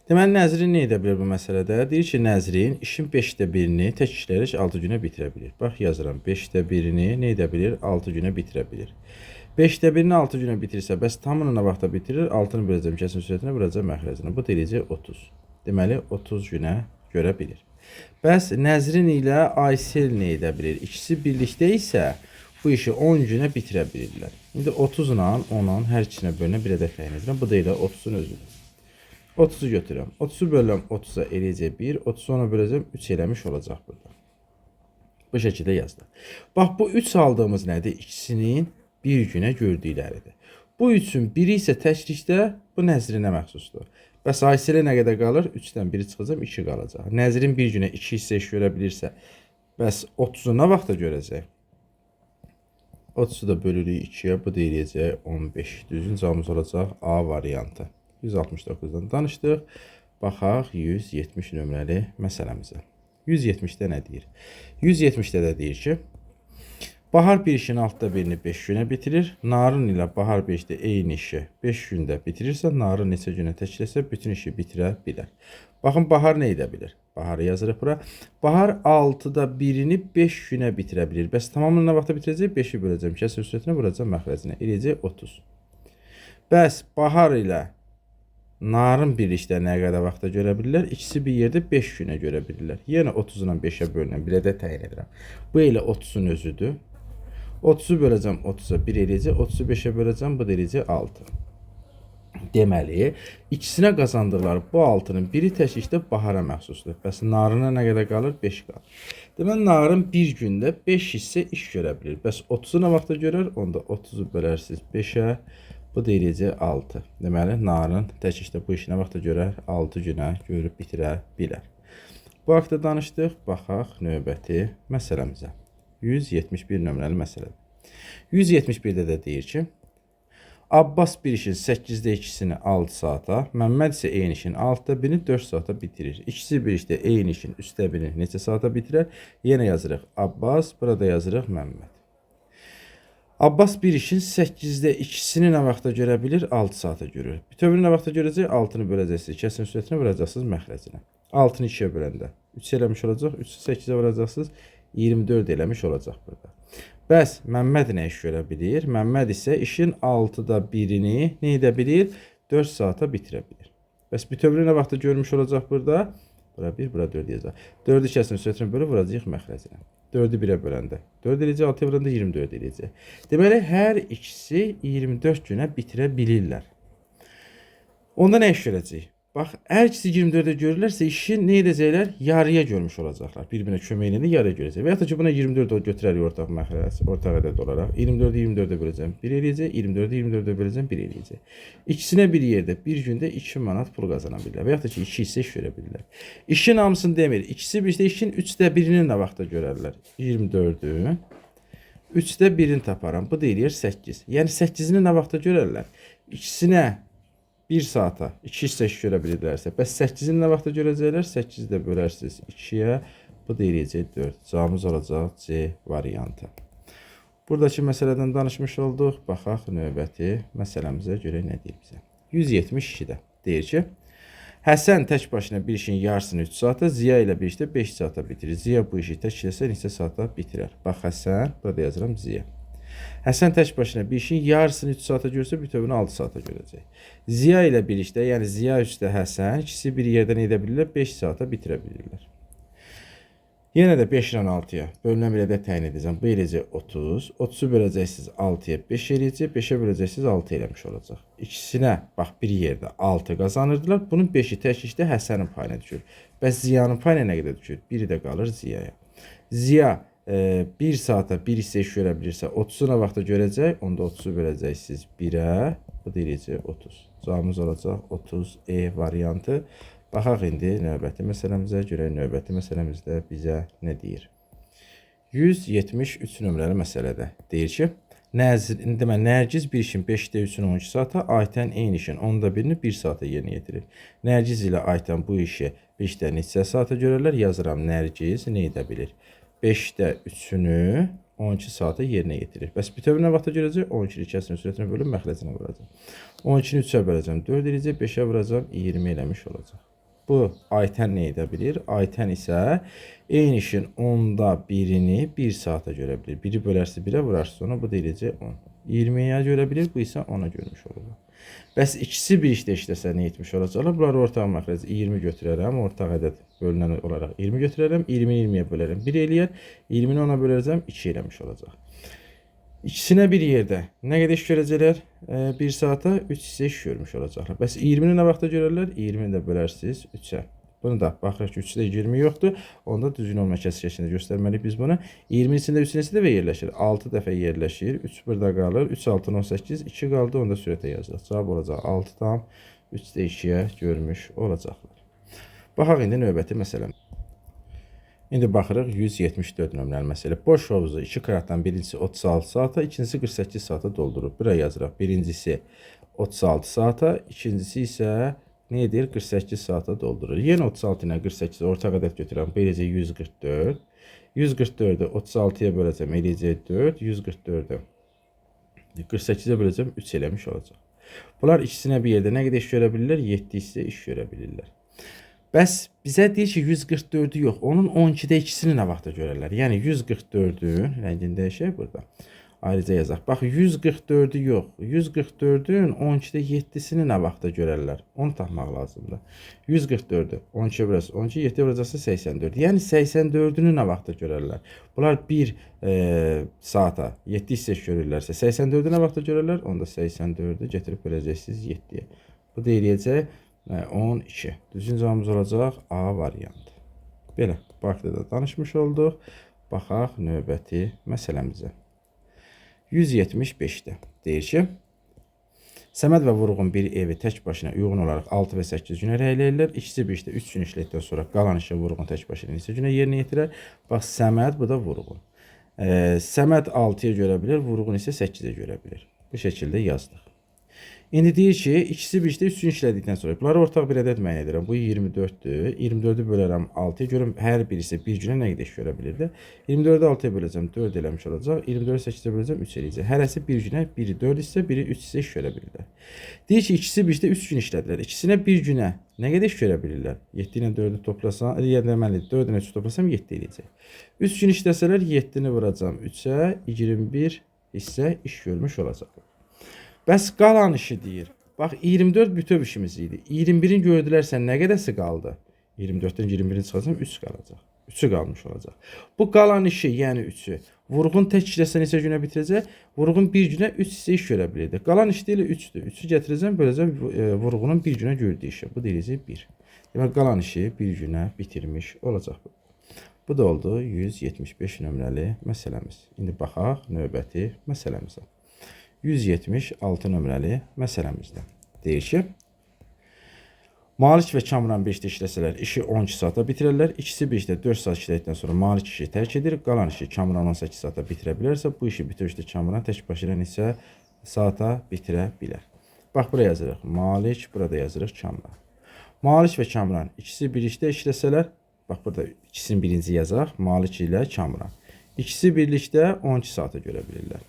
Deməli, Nəzrin nə edə bilir bu məsələdə? Deyir ki, Nəzrin işin 5/1-ni tək işləyərək 6 günə bitirə bilir. Bax, yazıram. 5/1-ni nə edə bilir? 6 günə bitirə bilir. 5/1-ni 6 günə bitirirsə, bəs tamını nə vaxta bitirir? 6-nı böləcəm kəsim müsbətinə, vuracaq məxrəcinə. Bu deyəcək 30. Deməli, 30 günə görə bilir. Bəs Nəzrin ilə Aysel nə edə bilir? İkisi birlikdə isə bu işi 10 günə bitirə bilirlər. İndi 30 ilə 10-un hər ikisinə bölünə bir ədəd təyin edirəm. Bu da elə 30-un özüdür. 30-u götürürəm. 30-u bölürəm 30-a eləyəcək 1. 30-u 10-a böləcəm 3 eləmiş olacaq burada. Bu şəkildə yazdım. Bax, bu 3 aldığımız nədir? İkisinin bir günə gördükləridir. Bu 3-ün biri isə təklikdə bu Nəzrinə məxsusdur. Bəs Ayselə nə qədər qalır? 3-dən biri çıxacaq, 2 qalacaq. Nəzrin bir günə 2 hissə iş görə bilirsə, bəs 30-u nə vaxta görəcək? 30-u da bölürük 2-yə, bu deyiləcək 15. Düzgün cavabımız olacaq A variantı. 169-dan danışdıq. Baxaq 170 nömrəli məsələmizə. 170-də nə deyir? 170-də də deyir ki, Bahar bir işin 6/1-ni 5 günə bitirir. Narın ilə Bahar bir işdə eyni işi 5 gündə bitirirsə, Narın neçə günə təkləsə bütün işi bitirə bilər. Baxın, Bahar nə edə bilir? Baharı yazırıq bura. Bahar 6/1-ni 5 günə bitirə bilir. Bəs tamamını nə vaxta bitirəcək? 5-i böləcəm. Kəsr üstətinə vuracam məxrəcinə. Eləyəcək 30. Bəs Bahar ilə Narın bir işdə nə qədər vaxta görə bilirlər? İkisi bir yerdə 5 günə görə bilirlər. Yenə 30 ilə 5-ə bölünən bir ədəd təyin edirəm. Bu elə 30-un özüdür. 30-u böləcəm 30-a 1 eləyəcək. 30-u 5-ə böləcəm, bu da eləyəcək 6. Deməli, ikisinə qazandıqları bu 6-nın biri təklikdə Bahara məxsusdur. Bəs Narına nə qədər qalır? 5 qalır. Deməli, Narın bir gündə 5 hissə iş görə bilir. Bəs 30-u nə vaxta görər? Onda 30-u bölərsiniz 5-ə. Bu da eləyəcək 6. Deməli, Narın təklikdə bu işi nə vaxta görər? 6 günə görüb bitirə bilər. Bu haqda danışdıq. Baxaq növbəti məsələmizə. 171 nömrəli məsələ. 171-də də deyir ki, Abbas bir işin 8-də 2-sini 6 saata, Məmməd isə eyni işin 6/1-ni 4 saata bitirir. İkisi bir işdə eyni işin 3/1-ni neçə saata bitirər? Yenə yazırıq Abbas, burada yazırıq Məmməd. Abbas bir işin 8-də 2-sini nə vaxta görə bilir? 6 saata görür. Bütövünü nə vaxta görəcək? 6-nı böləcəksiniz. Kəsin üstətinə vuracaqsınız məxrəcinə. 6-nı 2-yə böləndə 3 eləmiş olacaq. 3-ü 8-ə vuracaqsınız. 24 eləmiş olacaq burada. Bəs Məmməd nə iş görə bilir? Məmməd isə işin 6/1-ni nə edə bilir? 4 saata bitirə bilir. Bəs bütövünü nə vaxta görmüş olacaq burada? Bura 1, bura 4 yazaq. 4-ü kəsin üstətinə bölüb vuracaq məxrəcinə. 4-ü 1-ə böləndə 4 eləyəcək, 6-ya vuranda 24 eləyəcək. Deməli, hər ikisi 24 günə bitirə bilirlər. Onda nə iş görəcək? Bax, hər ikisi 24-də görürlərsə işi nə edəcəklər? Yarıya görmüş olacaqlar. Bir-birinə kömək edəndə yarıya görəcək. Və ya da ki, buna 24 götürərik ortaq məxrəc, ortaq ədəd olaraq. 24-ü 24-də böləcəm 1 eləyəcək, 24-ü 24-də böləcəm 1 eləyəcək. İkisinə bir yerdə bir gündə 2 manat pul qazana bilirlər. Və ya da ki, 2 hissə iş görə bilirlər. İşin hamısını demir. İkisi birdə işin 3də 1-ini nə vaxtda görərlər? 24-ü 3də 1-ini taparam. Bu da eləyir 8. Yəni 8-ini nə vaxtda görərlər? İkisinə 1 saata 2 hissə iş görə bilirlərsə, bəs 8-ini nə vaxtda görəcəklər? 8-i də bölərsiniz 2-yə, bu da eləyəcək 4. Cavabımız olacaq C variantı. Buradakı məsələdən danışmış olduq. Baxaq növbəti məsələmizə görə nə deyir bizə. 172-də deyir ki, Həsən tək başına bir işin yarısını 3 saata, Ziya ilə birlikdə 5 saata bitirir. Ziya bu işi tək eləsə neçə saata bitirər? Bax, Həsən, burada yazıram Ziya. Həsən tək başına bir işin yarısını 3 saata görsə, bütövünü 6 saata görəcək. Ziya ilə birlikdə, yəni Ziya üstə Həsən, ikisi bir yerdən edə bilirlər, 5 saata bitirə bilirlər. Yenə də 5 ilə 6-ya bölünən bir ədəd təyin edəcəm. Bu eləyəcək 30. 30-u böləcəksiniz 6-ya 5 eləyəcək. 5-ə böləcəksiniz 6 eləmiş olacaq. İkisinə bax bir yerdə 6 qazanırdılar. Bunun 5-i tək işdə Həsənin payına düşür. Bəs Ziyanın payına nə qədər düşür? 1-i də qalır Ziyaya. Ziya 1 saata 1 hissə iş görə bilirsə 30-u nə vaxtda görəcək? Onda 30-u böləcəksiniz 1-ə. Bu da eləyəcək 30. Cavabımız olacaq 30 E variantı. Baxaq indi növbəti məsələmizə görə, növbəti məsələmizdə bizə nə deyir? 173 nömrəli məsələdə deyir ki, Nərgiz bir işin 5də 3-ünü 12 saata, Aytən eyni işin 10da 1-ini 1 saata yerinə yetirir. Nərgiz ilə Aytən bu işi 5də neçə saata görərlər? Yazıram, Nərgiz nə edə bilir? 5də 3-ünü 12 saata yerinə yetirir. Bəs bütövü nə vaxta görəcək? 12-ni 2-sinin sürətinə bölüb məxrəcinə vuracaq. 12-ni 3-ə böləcəm 4 eləyəcək, 5-ə vuracam 20 eləmiş olacaq. Bu Aytən nə edə bilir? Aytən isə eyni işin 10da 1-ini 1 saata görə bilir. 1-i bölərsiniz 1-ə vurarsınız ona, bu da eləyəcək 10. 20-yə görə bilir, bu isə 10-a görmüş olacaq. Bəs ikisi bir işdə işləsə nə etmiş olacaqlar? Bunları ortaq məxrəc 20 götürərəm, ortaq ədəd bölünən olaraq 20 götürərəm, 20-ni 20-yə bölərəm 1 eləyər, 20-ni 10-a bölərəm 2 eləmiş olacaq. İkisinə bir yerdə nə qədər iş görəcəklər? 1 saata 3 hissə iş görmüş olacaqlar. Bəs 20-ni nə vaxta görərlər? 20-ni də bölərsiniz 3-ə. Bunu da baxırıq ki, 3-də 20 yoxdur. Onda düzgün olma kəskin göstərməliyik biz bunu. 20-in içində 3-ün içində və yerləşir. 6 dəfə yerləşir. 3 burada qalır. 3, 6, 18, 2 qaldı. Onda sürətə yazılır. Cavab olacaq 6 tam 3-də 2-yə görmüş olacaqlar. Baxaq indi növbəti məsələmizə. İndi baxırıq 174 nömrəli məsələ. Boş hovuzu 2 kvadratdan birincisi 36 saata, ikincisi 48 saata doldurur. Buraya yazırıq. Birincisi 36 saata, ikincisi isə nə edir? 48 saata doldurur. Yenə 36 ilə 48 ortaq ədəd götürürəm. Bu eləyəcək 144. 144-ü 36-ya böləcəm, eləyəcək 4. 144-ü 48-ə böləcəm, 3 eləmiş olacaq. Bunlar ikisinə bir yerdə nə qədər iş görə bilirlər? 7 hissə iş görə bilirlər. Bəs bizə deyir ki, 144-ü yox, onun 12-də ikisini nə vaxta görərlər? Yəni 144-ün rəngini dəyişək burada. Ayrıca yazaq. Bax, 144-ü yox, 144-ün 12-də 7-sini nə vaxta görərlər? Onu tapmaq lazımdır. 144-ü 12-yə böləcək, 12, 7-yə böləcəksə 84. Yəni 84-ünü nə vaxta görərlər? Bunlar 1 saata 7 hissə görürlərsə, 84-ü nə vaxta görərlər? Onda 84-ü gətirib böləcəksiniz 7-yə. Bu da eləyəcək 12. Düzgün cavabımız olacaq A variantı. Belə, bu haqqda danışmış olduq. Baxaq növbəti məsələmizə. 175-də deyir ki, Səməd və Vurğun bir evi tək başına uyğun olaraq 6 və 8 günə rəyləyirlər. İkisi bir işdə 3 gün işlətdikdən sonra qalan işi Vurğun tək başına neçə günə yerinə yetirər? Bax, Səməd, bu da Vurğun. Səməd 6-ya görə bilir, Vurğun isə 8-ə görə bilir. Bu şəkildə yazdıq. İndi deyir ki, ikisi bir işdə 3 gün işlədikdən sonra bunları ortaq bir ədəd müəyyən edirəm. Bu 24-dür. 24-ü bölərəm 6-ya, görüm hər birisi bir günə nə qədər iş görə bilirlər. 24-ü 6-ya böləcəm 4 eləmiş olacaq. 24-ü 8-ə böləcəm 3 eləyəcək. Hərəsi bir günə, biri 4 hissə, biri 3 hissə iş görə bilirlər. Deyir ki, ikisi bir işdə 3 gün işlədilər. İkisinə bir günə nə qədər iş görə bilirlər? 7 ilə 4-ü toplasam, deməli 4 ilə 3-ü toplasam 7 eləyəcək. 3 gün işləsələr 7-ni vuracam 3-ə, 21 hissə iş görmüş olacaqlar. Bəs qalan işi deyir. Bax, 24 bütöv işimiz idi. 21-in gördülərsə nə qədəsi qaldı? 24-dən 21-in çıxacam 3 qalacaq. 3'ü qalmış olacaq. Bu qalan işi, yəni 3'ü vurğun tək işləsə neçə günə bitirəcək? Vurğun bir günə 3 hissə iş görə bilirdi. Qalan iş deyil 3'dür. 3'ü gətirəcəm, böləcəm vurğunun bir günə gördüyü işi. Bu deyiləcək 1. Demək qalan işi bir günə bitirmiş olacaq. Bu da oldu 175 nömrəli məsələmiz. İndi baxaq növbəti məsələmizə. 176 nömrəli məsələmizdə. Deyir ki, Malik və Kamran bir işdə işləsələr, işi 12 saata bitirərlər. İkisi bir işdə 4 saat işlədikdən sonra Malik işi tərk edir. Qalan işi Kamran 18 saata bitirə bilərsə, bu işi bitirişdə Kamran tək başına neçə saata bitirə bilər. Bax, buraya yazırıq Malik, burada yazırıq Kamran. Malik və Kamran ikisi bir işdə işləsələr, bax, burada ikisinin birinci yazaq, Malik ilə Kamran. İkisi birlikdə 12 saata görə bilirlər.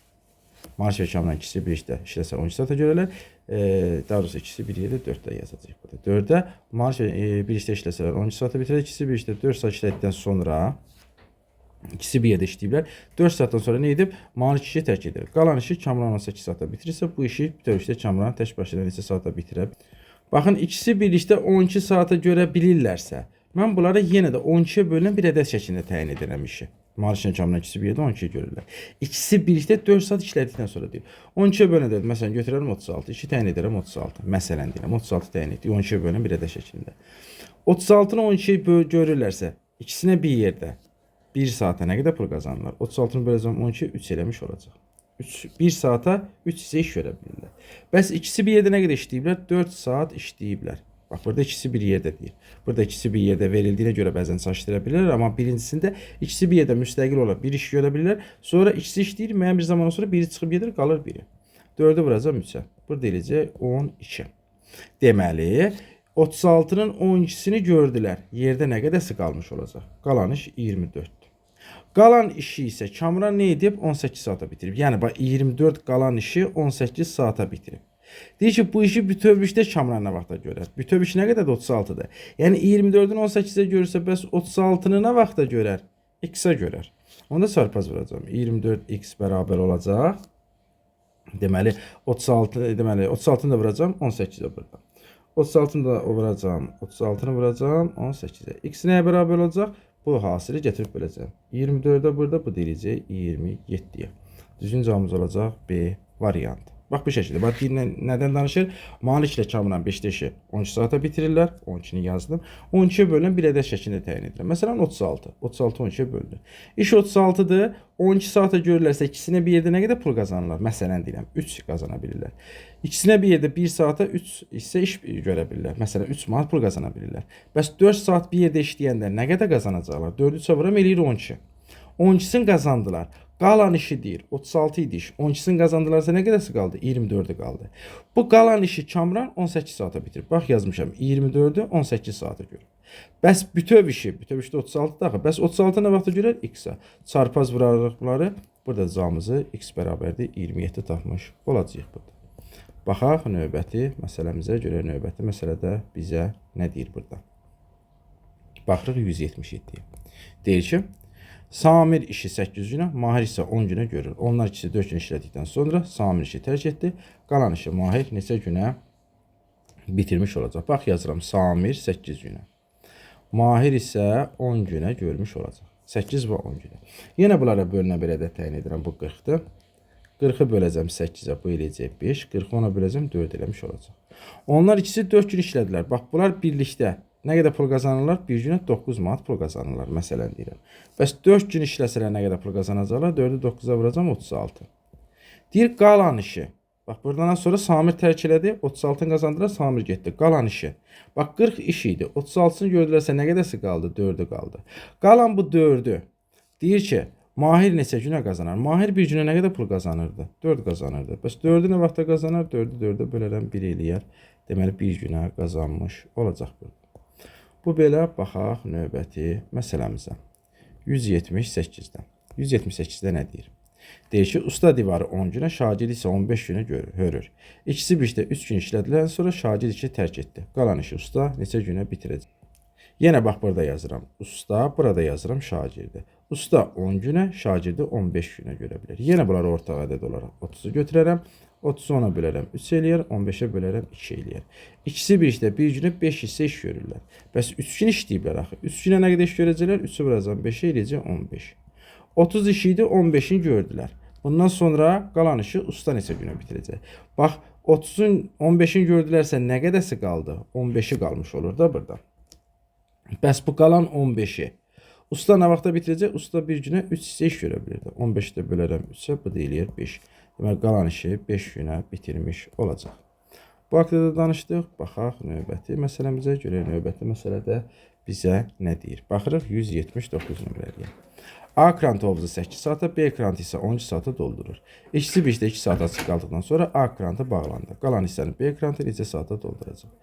Malik və Kamran ikisi bir işdə işləsə 12 saata görərlər. Daha doğrusu ikisi bir yerdə 4'də yazacaq burada. 4'də Malik bir işdə işləsələr 12 saata bitirər. İkisi bir işdə 4 saat işlədikdən sonra ikisi bir yerdə işləyiblər. 4 saatdan sonra nə edib? Malik işi tərk edir. Qalan işi Kamran 18 saata bitirirsə, bu işi bütövlükdə Kamran tək başına neçə saata bitirə bilər. Baxın, ikisi birlikdə 12 saata görə bilirlərsə, mən bunlara yenə də 12'ye bölünən bir ədəd şəklində təyin edirəm işi. Malik ilə Kamran ikisi bir yerdə 12'yi görürlər. İkisi birlikdə 4 saat işlədikdən sonra deyir. 12'ye bölünən, məsələn, götürərəm 36, 2 təyin edirəm 36. Məsələn deyirəm, 36 təyin etdik, 12'ye bölünən bir ədəd şəklində. 36'nı 12'yi görürlərsə, ikisinə bir yerdə 1 saata nə qədər pul qazanırlar? 36'nı böləcəm 12'ye 3 eləmiş olacaq. 1 saata 3 hissə iş görə bilirlər. Bəs ikisi bir yerdə nə qədər işləyiblər? 4 saat işləyiblər. Bax, burada ikisi bir yerdə deyir. Burada ikisi bir yerdə verildiyinə görə bəzən çaşdıra bilirlər, amma birincisində ikisi bir yerdə müstəqil olaraq bir iş görə bilirlər. Sonra ikisi işləyir, müəyyən bir zaman sonra biri çıxıb gedir, qalır biri. 4'ü vuracam 3'ə. Burada eləcək 12. Deməli, 36'nın 12'sini gördülər. Yerdə nə qədəsi qalmış olacaq? Qalan iş 24'dür. Qalan işi isə Kamran nə edib? 18 saata bitirib. Yəni, 24 qalan işi 18 saata bitirib. Deyir ki, bu işi bütövlükdə Kamran nə vaxta görər? Bütöv iş nə qədərdir? 36'dır. Yəni, 24'ün 18'ə görürsə, bəs 36'nı nə vaxta görər? X-ə görər. Onda çarpaz vuracam. 24x bərabər olacaq. Deməli, 36'nı da vuracam, 18'ə burada. 36'nı da vuracam, 36'nı vuracam, 18'ə. X nəyə bərabər olacaq? Bu hasili getirib böləcəm. 24'də burada, bu deyiləcək 27'yə. Düzgün cavabımız olacaq B variantı. Bax, bu şəkildə. Bax, nədən danışır? Malik ilə Kamran 5'də işi 12 saata bitirirlər. 12'ni yazdım. 12'ye bölünən bir ədəd şəklində təyin edirəm. Məsələn, 36. 36 12'ye bölünür. İş 36'dır. 12 saata görürlərsə, ikisinə bir yerdə nə qədər pul qazanırlar? Məsələn, deyirəm, 3 qazana bilirlər. İkisinə bir yerdə 1 saata 3 hissə iş görə bilirlər. Məsələn, 3 manat pul qazana bilirlər. Bəs 4 saat bir yerdə işləyəndə nə qədər qazanacaqlar? 4'ü çevirəm, eləyir 12. 12'sini qazandılar. Qalan işi deyir, 36 idi iş. 12'sini qazandılarsa nə qədəsi qaldı? 24'ü qaldı. Bu qalan işi Kamran 18 saata bitirib. Bax, yazmışam, 24'ü 18 saata görür. Bəs bütöv işi, bütöv işdə 36 daxil. Bəs 36 nə vaxta görər? X-a. Çarpaz vurarlıqları, burada cavabımızı X bərabərdir 27 tapmış olacaq burada. Baxaq növbəti məsələmizə görə, növbəti məsələdə bizə nə deyir burada? Baxırıq 177-yə. Deyir ki, Samir işi 8 günə, Mahir isə 10 günə görür. Onlar ikisi 4 gün işlədikdən sonra Samir işi tərk etdi. Qalan işi Mahir neçə günə bitirmiş olacaq? Bax, yazıram, Samir 8 günə. Mahir isə 10 günə görmüş olacaq. 8 və 10 günə. Yenə bunlara bölünə bir ədəd təyin edirəm. Bu 40'dır. 40'ı böləcəm 8'ə, bu eləyəcək 5. 40'ı ona böləcəm 4 eləmiş olacaq. Onlar ikisi 4 gün işlədilər. Bax, bunlar birlikdə nə qədər pul qazanırlar? Bir günə 9 manat pul qazanırlar, məsələn deyirəm. Bəs 4 gün işləsələr nə qədər pul qazanacaqlar? 4'ü 9'a vuracam, 36. Deyir, qalan işi. Bax, buradan sonra Samir tərk elədi, 36'ını qazandılar, Samir getdi. Qalan işi. Bax, 40 iş idi. 36'sını gördülərsə nə qədəsi qaldı? 4'ü qaldı. Qalan bu 4'ü. Deyir ki, Mahir neçə günə qazanar? Mahir bir günə nə qədər pul qazanırdı? 4 qazanırdı. Bəs 4'ü nə vaxta qazanar? 4'ü 4'ə bölərəm 1 eləyər. Deməli, bir günə qazanmış olacaq burada. Bu belə, baxaq növbəti məsələmizə. 178'dən. 178'də nə deyir? Deyir ki, usta divarı 10 günə, şagird isə 15 günə hörür. İkisi bir işdə 3 gün işlədilər, sonra şagird işi tərk etdi. Qalan işi usta neçə günə bitirəcək? Yenə bax, burada yazıram usta, burada yazıram şagirdi. Usta 10 günə, şagirdi 15 günə görə bilər. Yenə bunları ortaq ədəd olaraq 30-u götürərəm. 30-u 10-a bölərəm 3 eləyər, 15-ə bölərəm 2 eləyər. İkisi bir işdə bir günə 5 hissə iş görürlər. Bəs 3 gün işləyiblər axı. 3 günə nə qədər iş görəcəklər? 3-ü vuracam 5-ə eləyəcək 15. 30 iş idi, 15-ini gördülər. Bundan sonra qalan işi usta neçə günə bitirəcək? Bax, 30-un 15-ini gördülərsə nə qədəsi qaldı? 15-i qalmış olur da burada. Bəs bu qalan 15-i usta nə vaxtda bitirəcək? Usta bir günə 3 hissə iş görə bilirdi. 15-də bölərəm 3-ə, bu da eləyir 5. Demək, qalan işi 5 günə bitirmiş olacaq. Bu haqda da danışdıq. Baxaq növbəti məsələmizə görə. Növbəti məsələdə bizə nə deyir? Baxırıq 179 nömrəliyə. A krantı hovuzu 8 saata, B krantı isə 12 saata doldurur. İkisi bir işdə 2 saat açıq qaldıqdan sonra A krantı bağlandı. Qalan hissəni B krantı neçə saata dolduracaq?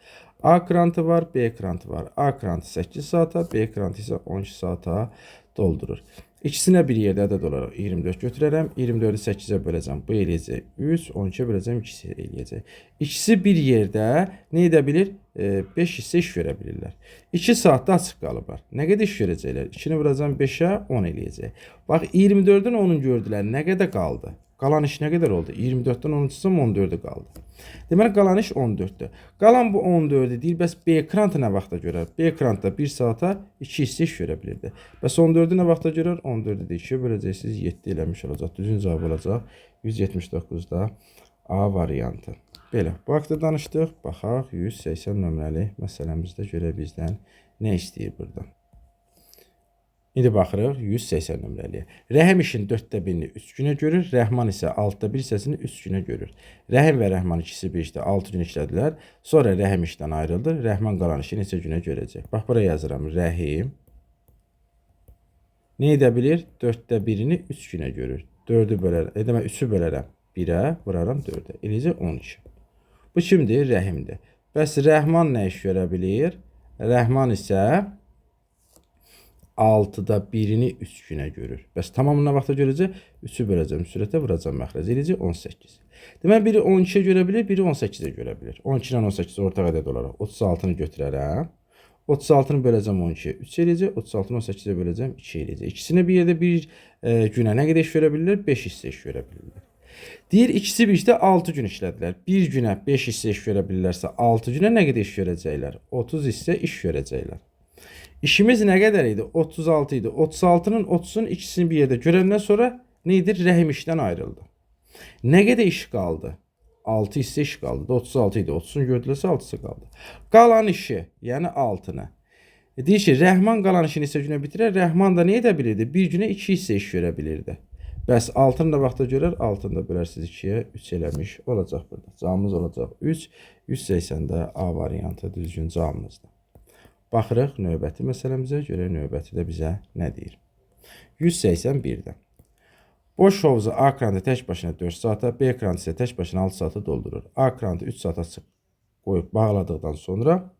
A krantı var, B krantı var. A krantı 8 saata, B krantı isə 12 saata doldurur. İkisinə bir yerdə ədəd olaraq 24 götürərəm. 24-ü 8-ə böləcəm. Bu eləyəcək 3, 12-ə böləcəm 2 eləyəcək. İkisi bir yerdə nə edə bilir? 5 hissə iş görə bilirlər. 2 saatda açıq qalıblar. Nə qədər iş görəcəklər? 2-ni vuracam 5-ə 10 eləyəcək. Bax 24-ün 10-unu gördülər. Nə qədər qaldı? Qalan iş nə qədər oldu? 24-dən 10 çıxsam 14-ü qaldı. Deməli qalan iş 14-dür. Qalan bu 14-ü deyil, bəs B krantı nə vaxta görər? B krantda 1 saata 2 hissə iş görə bilirdi. Bəs 14-ü nə vaxta görər? 14-ü də 2-yə böləcəksiniz, 7 eləmiş olacaq. Düzgün cavab olacaq 179-da A variantı. Belə, bu haqda danışdıq. Baxaq 180 nömrəli məsələmizdə görə bizdən nə istəyir burada? İndi baxırıq 180 nömrəliyə. Rəhim işin 4/1-ni 3 günə görür, Rəhman isə 6/1 hissəsini 3 günə görür. Rəhim və Rəhman ikisi bir işdə 6 gün işlədilər. Sonra Rəhim işdən ayrıldı. Rəhman qalan işi neçə günə görəcək? Bax, buraya yazıram. Rəhim nə edə bilir? 4/1-ni 3 günə görür. 4-ü bölərəm. Demək, 3-ü bölərəm 1-ə, vuraram 4-ə. Eləcək 12. Bu kimdir? Rəhimdir. Bəs Rəhman nə iş görə bilir? Rəhman isə 6/1-ni 3 günə görür. Bəs tamamını nə vaxta görəcək? 3-ü böləcəm, sürətə vuracam məxrəc. Eləcək 18. Demək, biri 12-yə görə bilir, biri 18-ə görə bilir. 12 ilə 18 ortaq ədəd olaraq 36-nı götürərəm. 36-nı böləcəm 12-yə 3 eləyəcək. 36-nı 18-ə böləcəm 2 eləyəcək. İkisini bir yerdə bir günə nə qədər iş görə bilirlər? 5 hissə iş görə bilirlər. Deyir, ikisi bir işdə 6 gün işlədilər. Bir günə 5 hissə iş görə bilirlərsə 6 günə nə qədər iş görəcəklər? 30 hissə iş görəcəklər. İşimiz nə qədər idi? 36 idi. 36-nın 30-un ikisini bir yerdə görəndən sonra nə edir? Rəhim işdən ayrıldı. Nə qədər iş qaldı? 6 hissə iş qaldı. 36 idi. 30-unu gördülərsə 6-sı qaldı. Qalan işi, yəni 6-nı. Deyir ki, Rəhman qalan işini neçə günə bitirər? Rəhman da nə edə bilirdi? Bir günə 2 hissə iş görə bilirdi. Bəs 6-nı da vaxta görər, 6-nı da bölərsiniz 2-yə 3 eləmiş olacaq burada. Cavabımız olacaq 3, 180-də A variantı düzgün cavabımızdır. Baxırıq növbəti məsələmizə görə növbəti də bizə nə deyir? 181-də. Boş hovuzu A krantı tək başına 4 saata, B krantı isə tək başına 6 saata doldurur. A krantı 3 saata qoyub bağladıqdan sonra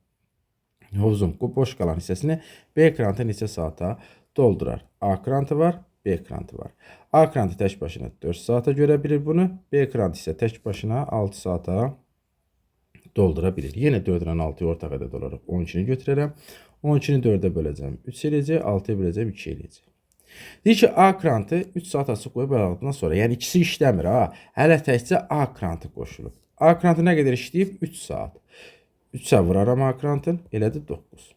hovuzun boş qalan hissəsini B krantı neçə saata doldurar? A krantı var, B krantı var. A krantı tək başına 4 saata görə bilir bunu, B krantı isə tək başına 6 saata doldura bilir. Yenə 4 ilə 6-yı ortaq ədəd olaraq 12-ni götürərəm. 12-ni 4-ə böləcəm 3 eləyəcək, 6-ya böləcəm 2 eləyəcək. Deyir ki, A krantı 3 saat açıq qoyub bağladıqdan sonra, yəni ikisi işləmir ha. Hələ təkcə A krantı qoşulub. A krantı nə qədər işləyib? 3 saat. 3-ə vuraram A krantın, elədi 9.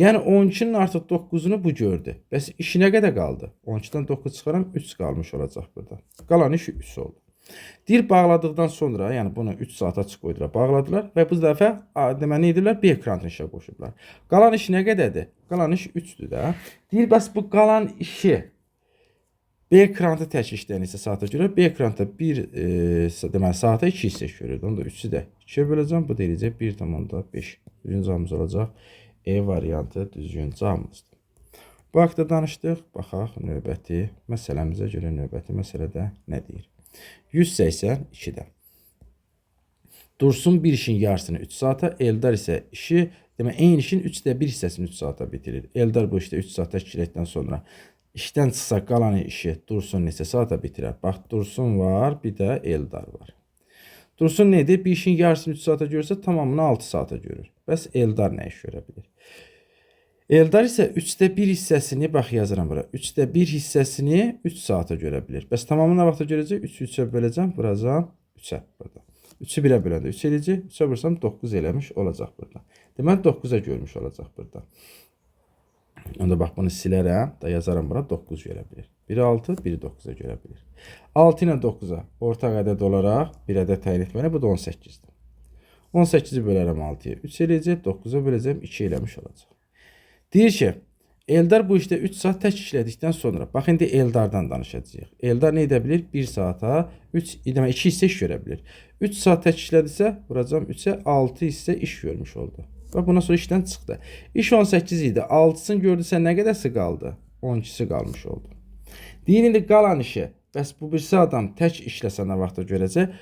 Yəni 12-nin artıq 9-unu bu gördü. Bəs işi nə qədər qaldı? 12-dən 9 çıxaram, 3 qalmış olacaq burada. Qalan işi 3 oldu. Deyir, bağladıqdan sonra, yəni bunu 3 saat açıq qoydular, bağladılar və bu dəfə deməli nə edirlər? B krantını işə qoşublar. Qalan iş nə qədərdir? Qalan iş 3-dür də. Deyir, bəs bu qalan işi B krantı tək işləyən isə saata görə B krantda deməli saata 2 hissə görürdü. Onu da 3-ü də 2-yə böləcəm. Bu da eləyəcək 1,5. Düzgün cavabımız olacaq. E variantı düzgün cavabımızdır. Bu haqda danışdıq. Baxaq növbəti məsələmizə görə növbəti məsələdə nə deyir? 182-də. Dursun bir işin yarısını 3 saata, Eldar isə işi, demək, eyni işin 3/1 hissəsini 3 saata bitirir. Eldar bu işdə 3 saat təşkil etdikdən sonra işdən çıxsa qalan işi Dursun neçə saata bitirər? Bax, Dursun var, bir də Eldar var. Dursun nə edir? Bir işin yarısını 3 saata görürsə, tamamını 6 saata görür. Bəs Eldar nə iş görə bilir? Eldar isə 3də 1 hissəsini, bax yazıram bura. 3də 1 hissəsini 3 saata görə bilir. Bəs tamamını nə vaxta görəcək? 3-ü 3-ə böləcəm, vuracam 3-ə burada. 3-ü 1-ə böləndə 3 eləyəcək. 3-ə vursam 9 eləmiş olacaq burada. Deməli 9-a görmüş olacaq burada. Onda bax bunu silərəm, da yazaram bura 9 görə bilir. Biri 6, biri 9-a görə bilir. 6 ilə 9-a ortaq ədəd olaraq bir ədəd təyin etməli, bu da 18-dir. 18-i bölərəm 6-ya 3 eləyəcək, 9-a böləcəm 2 eləmiş olacaq. Deyir ki, Eldar bu işdə 3 saat tək işlədikdən sonra, bax indi Eldardan danışacağıq. Eldar nə edə bilir? 1 saata 2 hissə iş görə bilir. 3 saat tək işlədisə, vuracam 3-ə 6 hissə iş görmüş oldu. Və bundan sonra işdən çıxdı. İş 18 idi. 6-sını gördüsə nə qədərsi qaldı? 12-si qalmış oldu. Deyir indi qalan işi. Bəs bu birisi adam tək işləsə nə vaxta görəcək?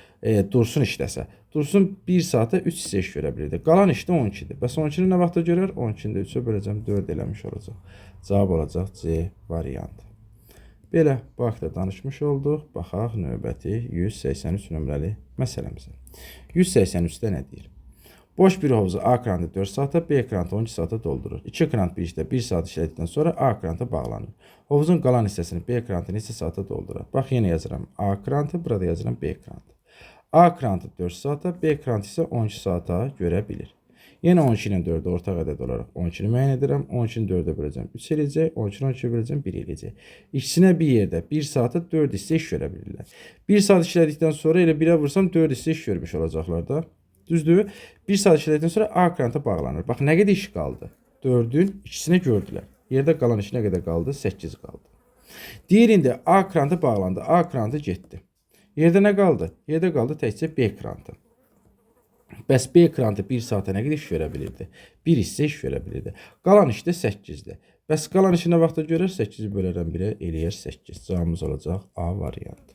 Dursun işləsə. Dursun 1 saata 3 hissə iş görə bilirdi. Qalan işdə 12-dir. Bəs 12-ni nə vaxta görər? 12-ni də 3-ə böləcəm 4 eləmiş olacaq. Cavab olacaq C variantı. Belə bu haqda danışmış olduq. Baxaq növbəti 183 nömrəli məsələmizə. 183-də nə deyir? Boş bir hovuzu A krantı 4 saata, B krantı 12 saata doldurur. 2 krant bir işdə 1 saat işlədikdən sonra A krantı bağlanır. Hovuzun qalan hissəsini B krantı neçə saata doldurur? Bax, yenə yazıram A krantı, burada yazıram B krantı. A krantı 4 saata, B krantı isə 12 saata görə bilir. Yenə 12 ilə 4-ü ortaq ədəd olaraq 12-ni müəyyən edirəm. 12-ni 4-ə böləcəm 3 eləyəcək, 12-ni 12-ə böləcəm 1 eləyəcək. İkisinə bir yerdə 1 saata 4 hissə iş görə bilirlər. 1 saat işlədikdən sonra elə 1-ə vursam 4 hissə iş görmüş olacaqlar da. Düzdür? 1 saat işlədikdən sonra A krantı bağlanır. Bax, nə qədər iş qaldı? 4-ün ikisinə gördülər. Yerdə qalan iş nə qədər qaldı? 8 qaldı. Deyir indi A krantı bağlandı. A krantı getdi. Yerdə nə qaldı? Yerdə qaldı təkcə B krantı. Bəs B krantı 1 saata nə qədər iş görə bilirdi? 1 hissə iş görə bilirdi. Qalan iş də 8-dir. Bəs qalan işi nə vaxta görər? 8-i bölərəm 1-ə, eləyər 8. Cavabımız olacaq A variantı.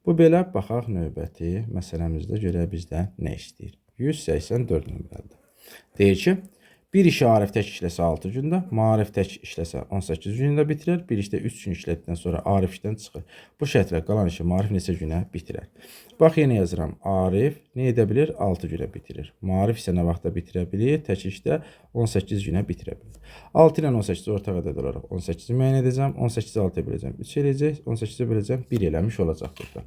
Bu belə, baxaq növbəti məsələmizdə görək bizdən nə istəyir. 184 nömrəlidir. Deyir ki, bir işi Arif tək işləsə 6 gündə, Maarif tək işləsə 18 gündə bitirər. Bir işdə 3 gün işlədikdən sonra Arif işdən çıxır. Bu şərtlə qalan işi Maarif neçə günə bitirər? Bax, yenə yazıram. Arif nə edə bilir? 6 günə bitirir. Maarif isə nə vaxtda bitirə bilir? Tək işdə 18 günə bitirə bilir. 6 ilə 18 ortaq ədəd olaraq 18-i müəyyən edəcəm. 18-i 6-ya böləcəm 3 eləyəcək. 18-i böləcəm 1 eləmiş olacaq burada.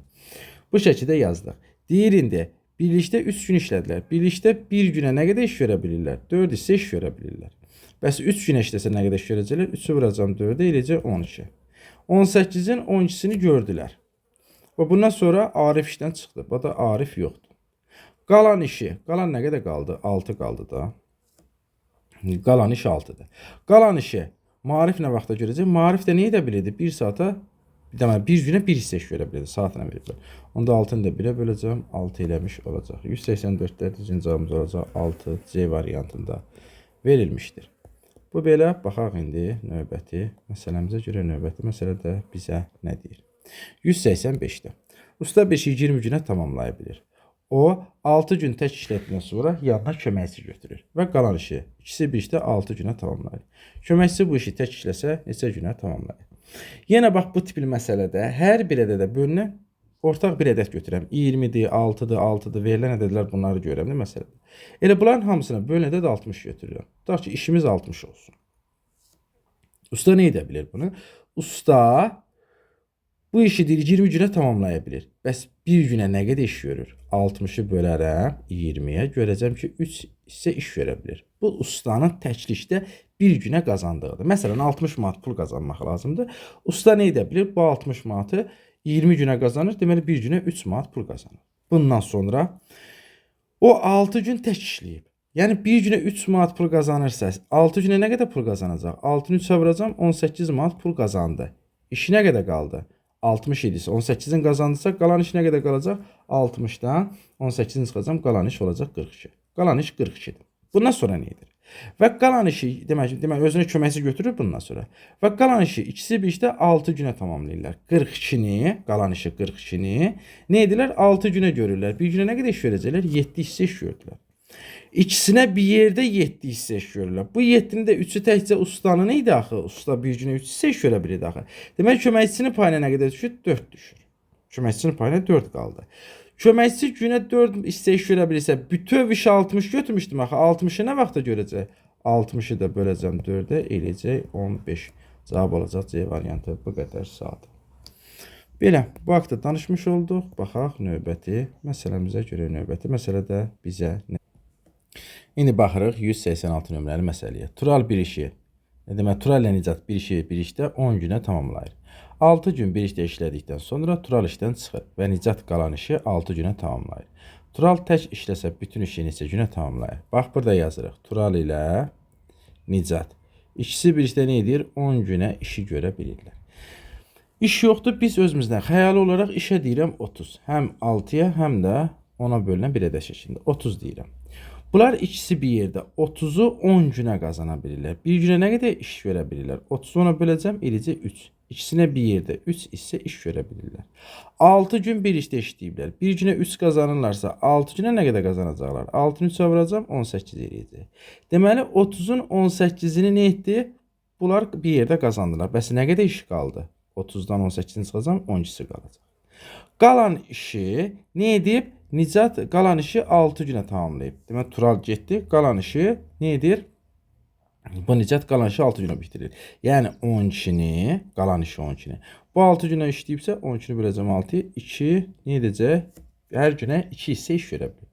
Bu şəkildə yazdıq. Deyir indi, birlikdə 3 gün işlədilər. Birlikdə 1 günə nə qədər iş görə bilirlər? 4 hissə iş görə bilirlər. Bəs 3 günə işləsə nə qədər iş görəcəklər? 3-ü vuracam 4-ə, eləyəcək 12. 18-in 12-sini gördülər. Və bundan sonra Arif işdən çıxdı. Bu da Arif yoxdur. Qalan işi, qalan nə qədər qaldı? 6 qaldı da. Qalan iş 6-dır. Qalan işi Maarif nə vaxta görəcək? Maarif də nə edə bilirdi? 1 saata, deməli 1 günə 1 hissə iş görə bilirdi. Saatına veriblər. Onda 6-nı da 1-ə böləcəm. 6 eləmiş olacaq. 184-də düzgün cavabımız olacaq 6 C variantında verilmişdir. Bu belə, baxaq indi növbəti məsələmizə görə. Növbəti məsələdə bizə nə deyir? 185-də. Usta 5-i 20 günə tamamlaya bilir. O 6 gün tək işlətdikdən sonra yanına köməkçi götürür və qalan işi ikisi bir işdə 6 günə tamamlayır. Köməkçi bu işi tək işləsə neçə günə tamamlayır? Yenə bax, bu tipli məsələdə hər bir ədədə bölünən ortaq bir ədəd götürəm. 20-dir, 6-dır, 6-dır, verilən ədədlər bunları görürəm də məsələdə. Elə bunların hamısına bölünən ədəd 60 götürürəm. Tutaq ki, işimiz 60 olsun. Usta nə edə bilir bunu? Usta bu işi 20 günə tamamlaya bilir. Bəs bir günə nə qədər iş görür? 60-ı bölərəm 20-yə, görəcəm ki, 3 hissə iş görə bilir. Bu ustanın təklikdə bir günə qazandığıdır. Məsələn, 60 manat pul qazanmaq lazımdır. Usta nə edə bilir? Bu 60 manatı 20 günə qazanır. Deməli, bir günə 3 manat pul qazanır. Bundan sonra o 6 gün tək işləyib. Yəni, bir günə 3 manat pul qazanırsa, 6 günə nə qədər pul qazanacaq? 6-nı 3-ə vuracam, 18 manat pul qazandı. İşi nə qədər qaldı? 60 idisə 18-in qazandısa, qalan iş nə qədər qalacaq? 60-dan 18-in çıxacam, qalan iş olacaq 42. Qalan iş 42-dir. Bundan sonra nə edir? Və qalan işi, demək özünə köməkçi götürür bundan sonra. Və qalan işi ikisi bir işdə 6 günə tamamlayırlar. 42-ni, qalan işi 42-ni nə edirlər? 6 günə görürlər. Bir günə nə qədər iş görəcəklər? 7 hissə iş gördülər. İkisinə bir yerdə 7 hissə iş görürlər. Bu 7-ni də 3-ü təkcə ustanın idi axı. Usta bir günə 3 hissə iş görə bilirdi axı. Demək, köməkçisinin payına nə qədər düşür? 4 düşür. Köməkçisinin payına 4 qaldı. Köməkçi günə 4 hissə iş görə bilirsə, bütöv iş 60 götürmüşdüm axı. 60-ı nə vaxta görəcək? 60'ı da böləcəm 4-ə, eləyəcək 15. Cavab olacaq C variantı. Bu qədər saat. Belə, bu haqda danışmış olduq. Baxaq növbəti məsələmizə görə. Növbəti məsələdə bizə nə? İndi baxırıq 186 nömrəli məsələyə. Tural bir işi, demək Tural ilə Nicat bir işi bir işdə 10 günə tamamlayır. 6 gün bir işdə işlədikdən sonra Tural işdən çıxır və Nicat qalan işi 6 günə tamamlayır. Tural tək işləsə bütün işi neçə günə tamamlayır? Bax, burada yazırıq. Tural ilə Nicat. İkisi bir işdə nə edir? 10 günə işi görə bilirlər. İş yoxdur, biz özümüzdən xəyali olaraq işə deyirəm 30. Həm 6-ya, həm də 10-a bölünən bir ədəd şəklində 30 deyirəm. Bunlar ikisi bir yerdə 30'u 10 günə qazana bilirlər. Bir günə nə qədər iş görə bilirlər? 30'u 10'a böləcəm, eləcək 3. İkisinə bir yerdə 3 isə iş görə bilirlər. 6 gün bir işdə işləyiblər. Bir günə 3 qazanırlarsa 6 günə nə qədər qazanacaqlar? 6-nı 3'ə vuracam, 18 eləyəcək. Deməli 30'un 18'ini nə etdi? Bunlar bir yerdə qazandılar. Bəs nə qədər iş qaldı? 30'dan 18'ini çıxacam, 12'si qalacaq. Qalan işi nə edib? Nicat qalan işi 6 günə tamamlayıb. Demək Tural getdi, qalan işi nə edir? Bu Nicat qalan işi 6 günə bitirir. Yəni 12'ni, qalan işi 12'ni. Bu 6 günə işləyibsə 12'ni böləcəm 6'ya, 2 nə edəcək? Hər günə 2 hissə iş görə bilir.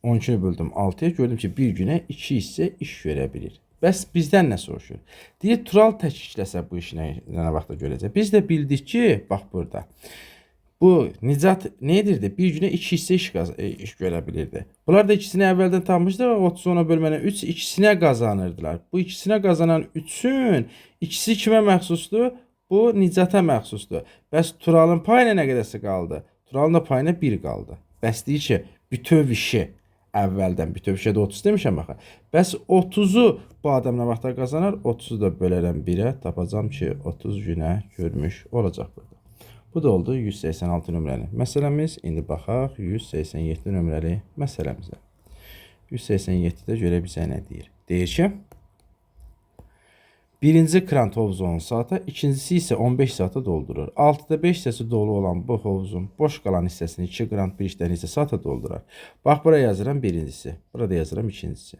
12'ni böldüm 6'ya, gördüm ki bir günə 2 hissə iş görə bilir. Bəs bizdən nə soruşur? Deyir Tural tək işləsə bu işi nə vaxtda görəcək? Biz də bildik ki, bax burada. Bu Nicat nə edirdi? Bir günə 2 hissə iş görə bilirdi. Bunlar da ikisini əvvəldən tanımışdı və 30 ona bölmənə 3 ikisinə qazanırdılar. Bu ikisinə qazanan 3'ün ikisi kimə məxsusdur? Bu Nicata məxsusdur. Bəs Turalın payına nə qədərsə qaldı? Turalın da payına 1 qaldı. Bəs deyir ki, bütöv işi əvvəldən, bütöv işə də 30 demişəm baxı. Bəs 30'u bu adam nə vaxtda qazanar? 30'u da bölərəm 1'ə, tapacam ki 30 günə görmüş olacaq burada. Bu da oldu 186 nömrəli məsələmiz. İndi baxaq 187 nömrəli məsələmizə. 187-də görə bizə nə deyir? Deyir ki, birinci krant hovuzu 10 saata, ikincisi isə 15 saata doldurur. 6'da 5 hissəsi dolu olan bu hovuzun boş qalan hissəsini 2 krant bir işdən isə saata doldurar. Bax, buraya yazıram birincisi, burada yazıram ikincisi.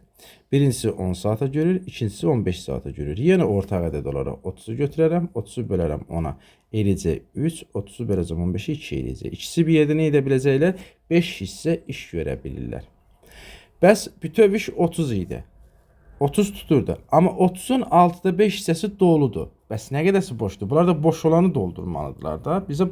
Birincisi 10 saata görür, ikincisi 15 saata görür. Yenə ortaq ədəd olaraq 30'u götürərəm, 30'u bölərəm 10'a. Eləcək 3, 30'u böləcəm 15'i 2 eləyəcək. İkisi bir yerdə nə edə biləcəklər? 5 hissə iş görə bilirlər. Bəs bütöv iş 30 idi. 30 tuturdu. Amma 30'un 6'da 5 hissəsi doludur. Bəs nə qədərsi boşdur? Bunlar da boş olanı doldurmalıdırlar da. Bizə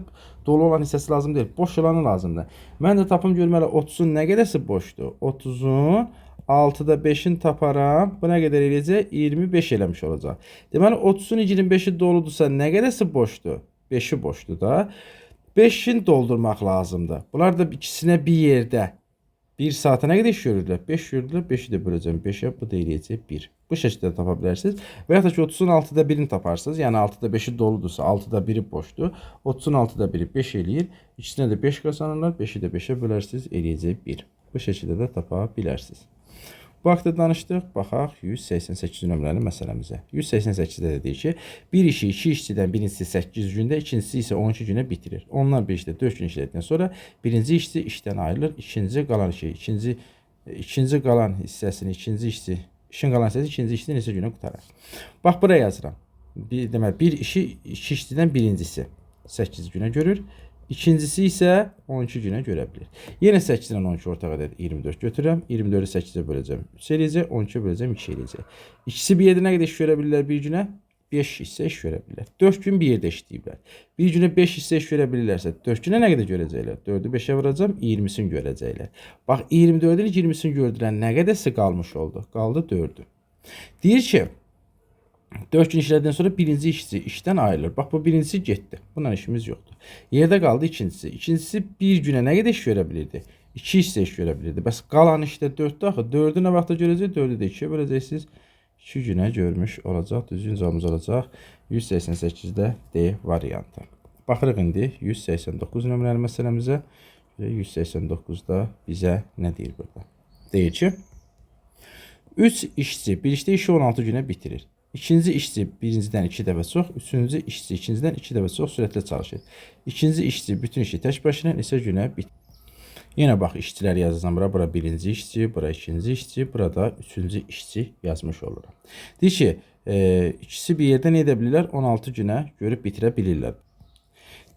dolu olan hissəsi lazım deyil. Boş olanı lazımdır. Mən də tapım görməli 30'un nə qədərsi boşdur? 30'un 6'da 5'in taparam. Bu nə qədər eləyəcək? 25 eləmiş olacaq. Deməli 30'un 25'i doludursa nə qədərsi boşdur? 5'i boşdur da. 5'in doldurmaq lazımdır. Bunlar da ikisinə bir yerdə 1 saata nə qədər iş görürlər? 5 görürlər. 5'i də böləcəm 5'ə. Bu da eləyəcək 1. Bu şəkildə tapa bilərsiniz. Və ya da ki 30'un 6'da 1'ini taparsınız. Yəni 6'da 5'i doludursa 6'da 1'i boşdur. 30'un 6'da 1'i 5 eləyir. İkisinə də 5 qazanırlar. 5'i də 5'ə bölərsiniz. Eləyəcək 1. Bu şəkildə də tapa bilərsiniz. Bu haqda danışdıq. Baxaq 188 nömrəli məsələmizə. 188-də də deyir ki, bir işi 2 işçidən birincisi 8 gündə, ikincisi isə 12 günə bitirir. Onlar bir işdə 4 gün işlədikdən sonra birinci işçi işdən ayrılır, ikinci qalan hissəsini işin qalan hissəsi ikinci işçi neçə günə qurtarır. Bax, buraya yazıram. Demək, bir işi 2 işçidən birincisi 8 günə görür. İkincisi isə 12 günə görə bilir. Yenə 8-dən 12 ortaq ədəd 24 götürürəm. 24'ü 8'e böləcəm 3 eləyəcək. 12'ye böləcəm 2 eləyəcək. İkisi bir yerdə nə qədər iş görə bilirlər bir günə? 5 hissə iş görə bilirlər. 4 gün bir yerdə işləyiblər. Bir günə 5 hissə iş görə bilirlərsə 4 günə nə qədər görəcəklər? 4'ü 5'ə vuracam, 20'sini görəcəklər. Bax, 24'ün 20'sini gördülər. Nə qədərsi qalmış oldu? Qaldı 4'ü. Deyir ki, 4 gün işlədikdən sonra birinci işçi işdən ayrılır. Bax, bu birincisi getdi. Bundan işimiz yoxdur. Yerdə qaldı ikincisi. İkincisi bir günə nə qədər iş görə bilirdi? 2 hissə iş görə bilirdi. Bəs qalan işdə 4'dür axı. 4'ü nə vaxtda görəcək? 4'ü də 2'yə böləcəksiniz. 2 günə görmüş olacaq. Düzgün cavabımız olacaq 188-də D variantı. Baxırıq indi 189 nömrəli məsələmizə. 189'da bizə nə deyir burada? Deyir ki, 3 işçi bir işdə işi 16 günə bitirir. İkinci işçi birincidən 2 dəfə çox, üçüncü işçi ikincidən 2 dəfə çox sürətlə çalışır. İkinci işçi bütün işi tək başına neçə günə bitirir. Yenə bax, işçiləri yazacağam bura. Bura birinci işçi, bura ikinci işçi, burada üçüncü işçi yazmış oluram. Deyir ki, ikisi bir yerdə nə edə bilirlər? 16 günə görüb bitirə bilirlər.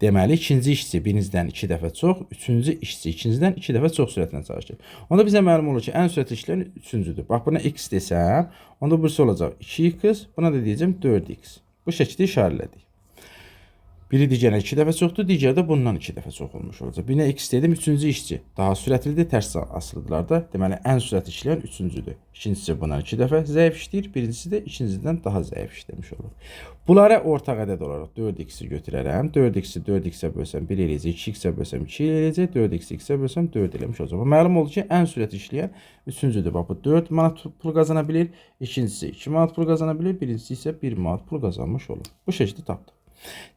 Deməli, ikinci işçi birincidən 2 dəfə çox, üçüncü işçi ikincidən 2 dəfə çox sürətlə çalışır. Onda bizə məlum olur ki, ən sürətli işləyən üçüncüdür. Bax, buna x desəm, onda burası olacaq 2x, buna da deyəcəm 4x. Bu şəkildə işarələdik. Biri digərinə 2 dəfə çoxdur, digəri də bundan 2 dəfə çox olmuş olacaq. Birine x dedim, üçüncü işçi daha sürətlidir, tərs asılıdırlar da. Deməli, ən sürətli işləyən üçüncüdür. İkincisi bundan 2 dəfə zəif işləyir, birincisi də ikincidən daha zəif işləmiş olur. Bunlara ortaq ədəd olaraq 4x-i götürərəm. 4x-i 4x-ə bölsəm 1 eləyəcək, 2x-ə bölsəm 2 eləyəcək, 4x-i x-ə bölsəm 4 eləmiş olacaq. Məlum oldu ki, ən sürətli işləyən üçüncüdür. Bax, bu 4 manat pul qazana bilir, ikincisi 2 manat pul qazana bilir, birincisi isə 1 manat pul qazanmış olur. Bu şəkildə tapdım.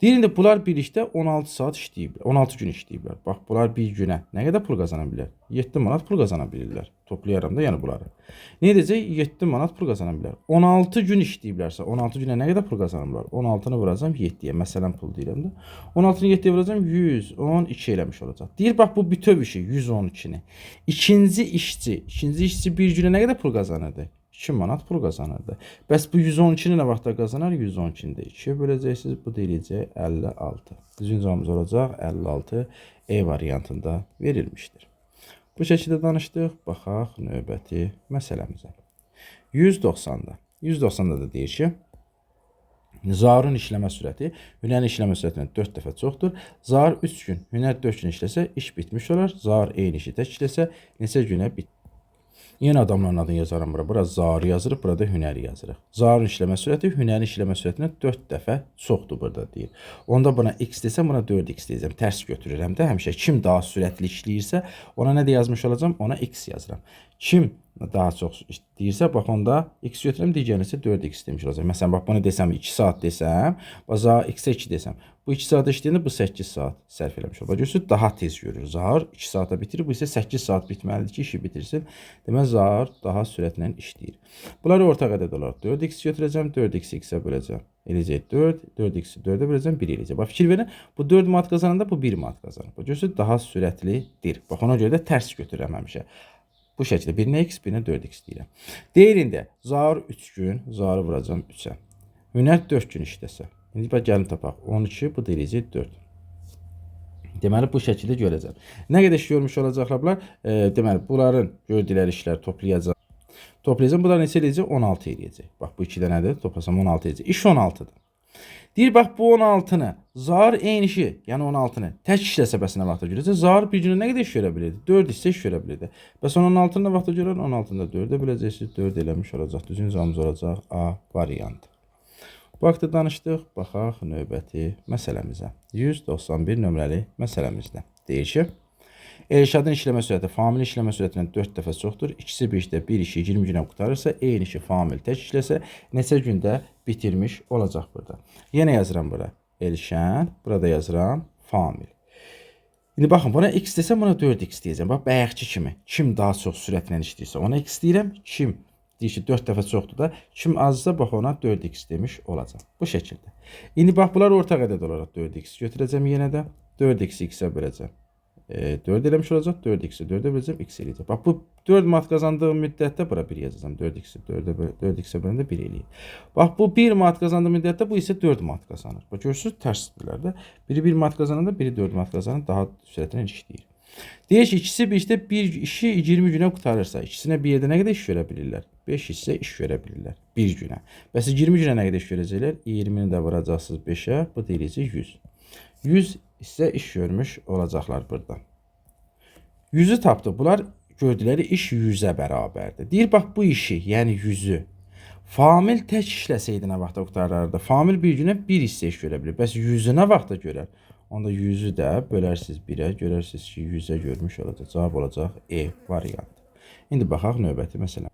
Deyirində bunlar birlikdə 16 saat işləyiblər, 16 gün işləyiblər. Bax, bunlar bir günə nə qədər pul qazana bilər? 7 manat pul qazana bilirlər. Toplayaram da yəni bunları. Nə edəcək? 7 manat pul qazana bilər. 16 gün işləyiblərsə, 16 günə nə qədər pul qazanırlar? 16-nı vuracam 7-yə. Məsələn, pul deyirəm də. 16-nı 7-yə vuracam 112 eləmiş olacaq. Deyir, bax, bu bütöv işi 112-ni. İkinci işçi bir günə nə qədər pul qazanırdı? 2 manat pul qazanırdı. Bəs bu 112-ni nə vaxtda qazanar? 112-ni də 2-yə böləcəksiniz. Bu deyiləcək 56. Düzgün cavabımız olacaq 56 E variantında verilmişdir. Bu şəkildə danışdıq. Baxaq növbəti məsələmizə. 190-da. 190-da da deyir ki, Zaurun işləmə sürəti Hünərin işləmə sürətindən 4 dəfə çoxdur. Zaur 3 gün, Hünər 4 gün işləsə iş bitmiş olar. Zaur eyni işi tək işləsə neçə günə bitmiş? Yeni adamların adını yazarım bura. Bura Zaur yazırıq, burada Hünəri yazırıq. Zaurun işləmə sürəti Hünərin işləmə sürətindən 4 dəfə çoxdur burada deyir. Onda buna x desəm, buna 4x deyəcəm. Tərs götürürəm də həmişə. Kim daha sürətli işləyirsə, ona nə də yazmış olacam? Ona x yazıram. Kim daha çox deyirsə, bax onda x götürürəm, digərinə isə 4x demiş olacaq. Məsələn, bax bunu desəm 2 saat desəm, baza x-ə 2 desəm. Bu 2 saat işləyəndə bu 8 saat sərf eləmiş olur. Görürsünüz, daha tez görür. Zaur 2 saata bitirir, bu isə 8 saat bitməlidir ki, işi bitirsin. Deməli, Zaur daha sürətlə işləyir. Bunları ortaq ədəd olaraq 4x götürəcəm, 4x-i x-ə böləcəm. Eləyəcək 4, 4x-i 4-ə böləcəm, 1 eləyəcək. Bax, fikir verin, bu 4 manat qazananda bu 1 manat qazanır. Görürsünüz, daha sürətlidir. Bax, ona görə də tərs götürürəm həmişə. Bu şəkildə birinə x, birinə 4x deyirəm. Deyir indi, Zaur 3 gün, Zaur'u vuracam 3-ə. Hünər 4 gün işləsə. İndi bax, gəlin tapaq. 12, bu deyiləcək 4. Deməli, bu şəkildə görəcəm. Nə qədər iş görmüş olacaqlar bunlar? Deməli, bunların gördükləri işləri toplayacaq. Toplayacağım, bunlar neçə eləyəcək? 16 eləyəcək. Bax, bu 2 dənədir, toplasam 16 eləyəcək. İş 16-dır. Deyir, bax, bu 16-nı, Zaur eyni işi, yəni 16-nı tək işləsə bəs nə vaxta görəcək? Zaur bir günə nə qədər iş görə bilirdi? 4 hissə iş görə bilirdi. Bəs 16-nı nə vaxta görər? 16-nı da 4-ə biləcəksiniz, 4 eləmiş olacaq. Düzgün cavabımız olacaq A variantı. Bu haqda danışdıq, baxaq növbəti məsələmizə. 191 nömrəli məsələmizdə. Deyir ki, Elşadın işləmə sürəti famil işləmə sürətindən 4 dəfə çoxdur. İkisi bir işdə bir işi 20 günə qutarırsa, eyni işi famil tək işləsə, neçə gündə bitirmiş olacaq burada. Yenə yazıram bura Elşən, burada yazıram famil. İndi baxın, buna x desəm, buna 4x deyəcəm. Bax, bayaqki kimi. Kim daha çox sürətlə işləyirsə, ona x deyirəm. Kim deyir ki, 4 dəfə çoxdur da. Kim azsa, bax, ona 4x demiş olacaq. Bu şəkildə. İndi bax, bunlar ortaq ədəd olaraq 4x götürəcəm yenə də. 4x-i x-ə böləcəm. 4 eləmiş olacaq, 4x-i 4-ə böləcəm, x eləyəcək. Bax, bu 4 manat qazandığım müddətdə bura 1 yazacağım. 4x-i 4x-ə böləndə 1 eləyir. Bax, bu 1 manat qazandığım müddətdə bu isə 4 manat qazanır. Bax, görürsünüz, tərsdirlər də. Biri 1 manat qazananda, biri 4 manat qazanır, daha sürətlə işləyir. Deyək ki, ikisi bir işdə bir işi 20 günə qutarırsa, ikisinə bir yerdə nə qədər iş görə bilirlər? 5 hissə iş görə bilirlər bir günə. Bəs 20 günə nə qədər iş görəcəklər? 20-ni də vuracaqsınız 5-ə, bu deyiləcək 100. 100 isə iş görmüş olacaqlar burada. 100'ü tapdı. Bunlar gördükləri iş 100-ə bərabərdir. Deyir, bax, bu işi, yəni 100-ü famil tək işləsəydi nə vaxta qutarardı? Famil bir günə bir hissə iş görə bilir. Bəs 100-ü nə vaxta görər? Onda 100-ü də bölərsiniz 1-ə, görərsiniz ki, 100-ə görmüş olacaq. Cavab olacaq E variantı. İndi baxaq növbəti məsələ.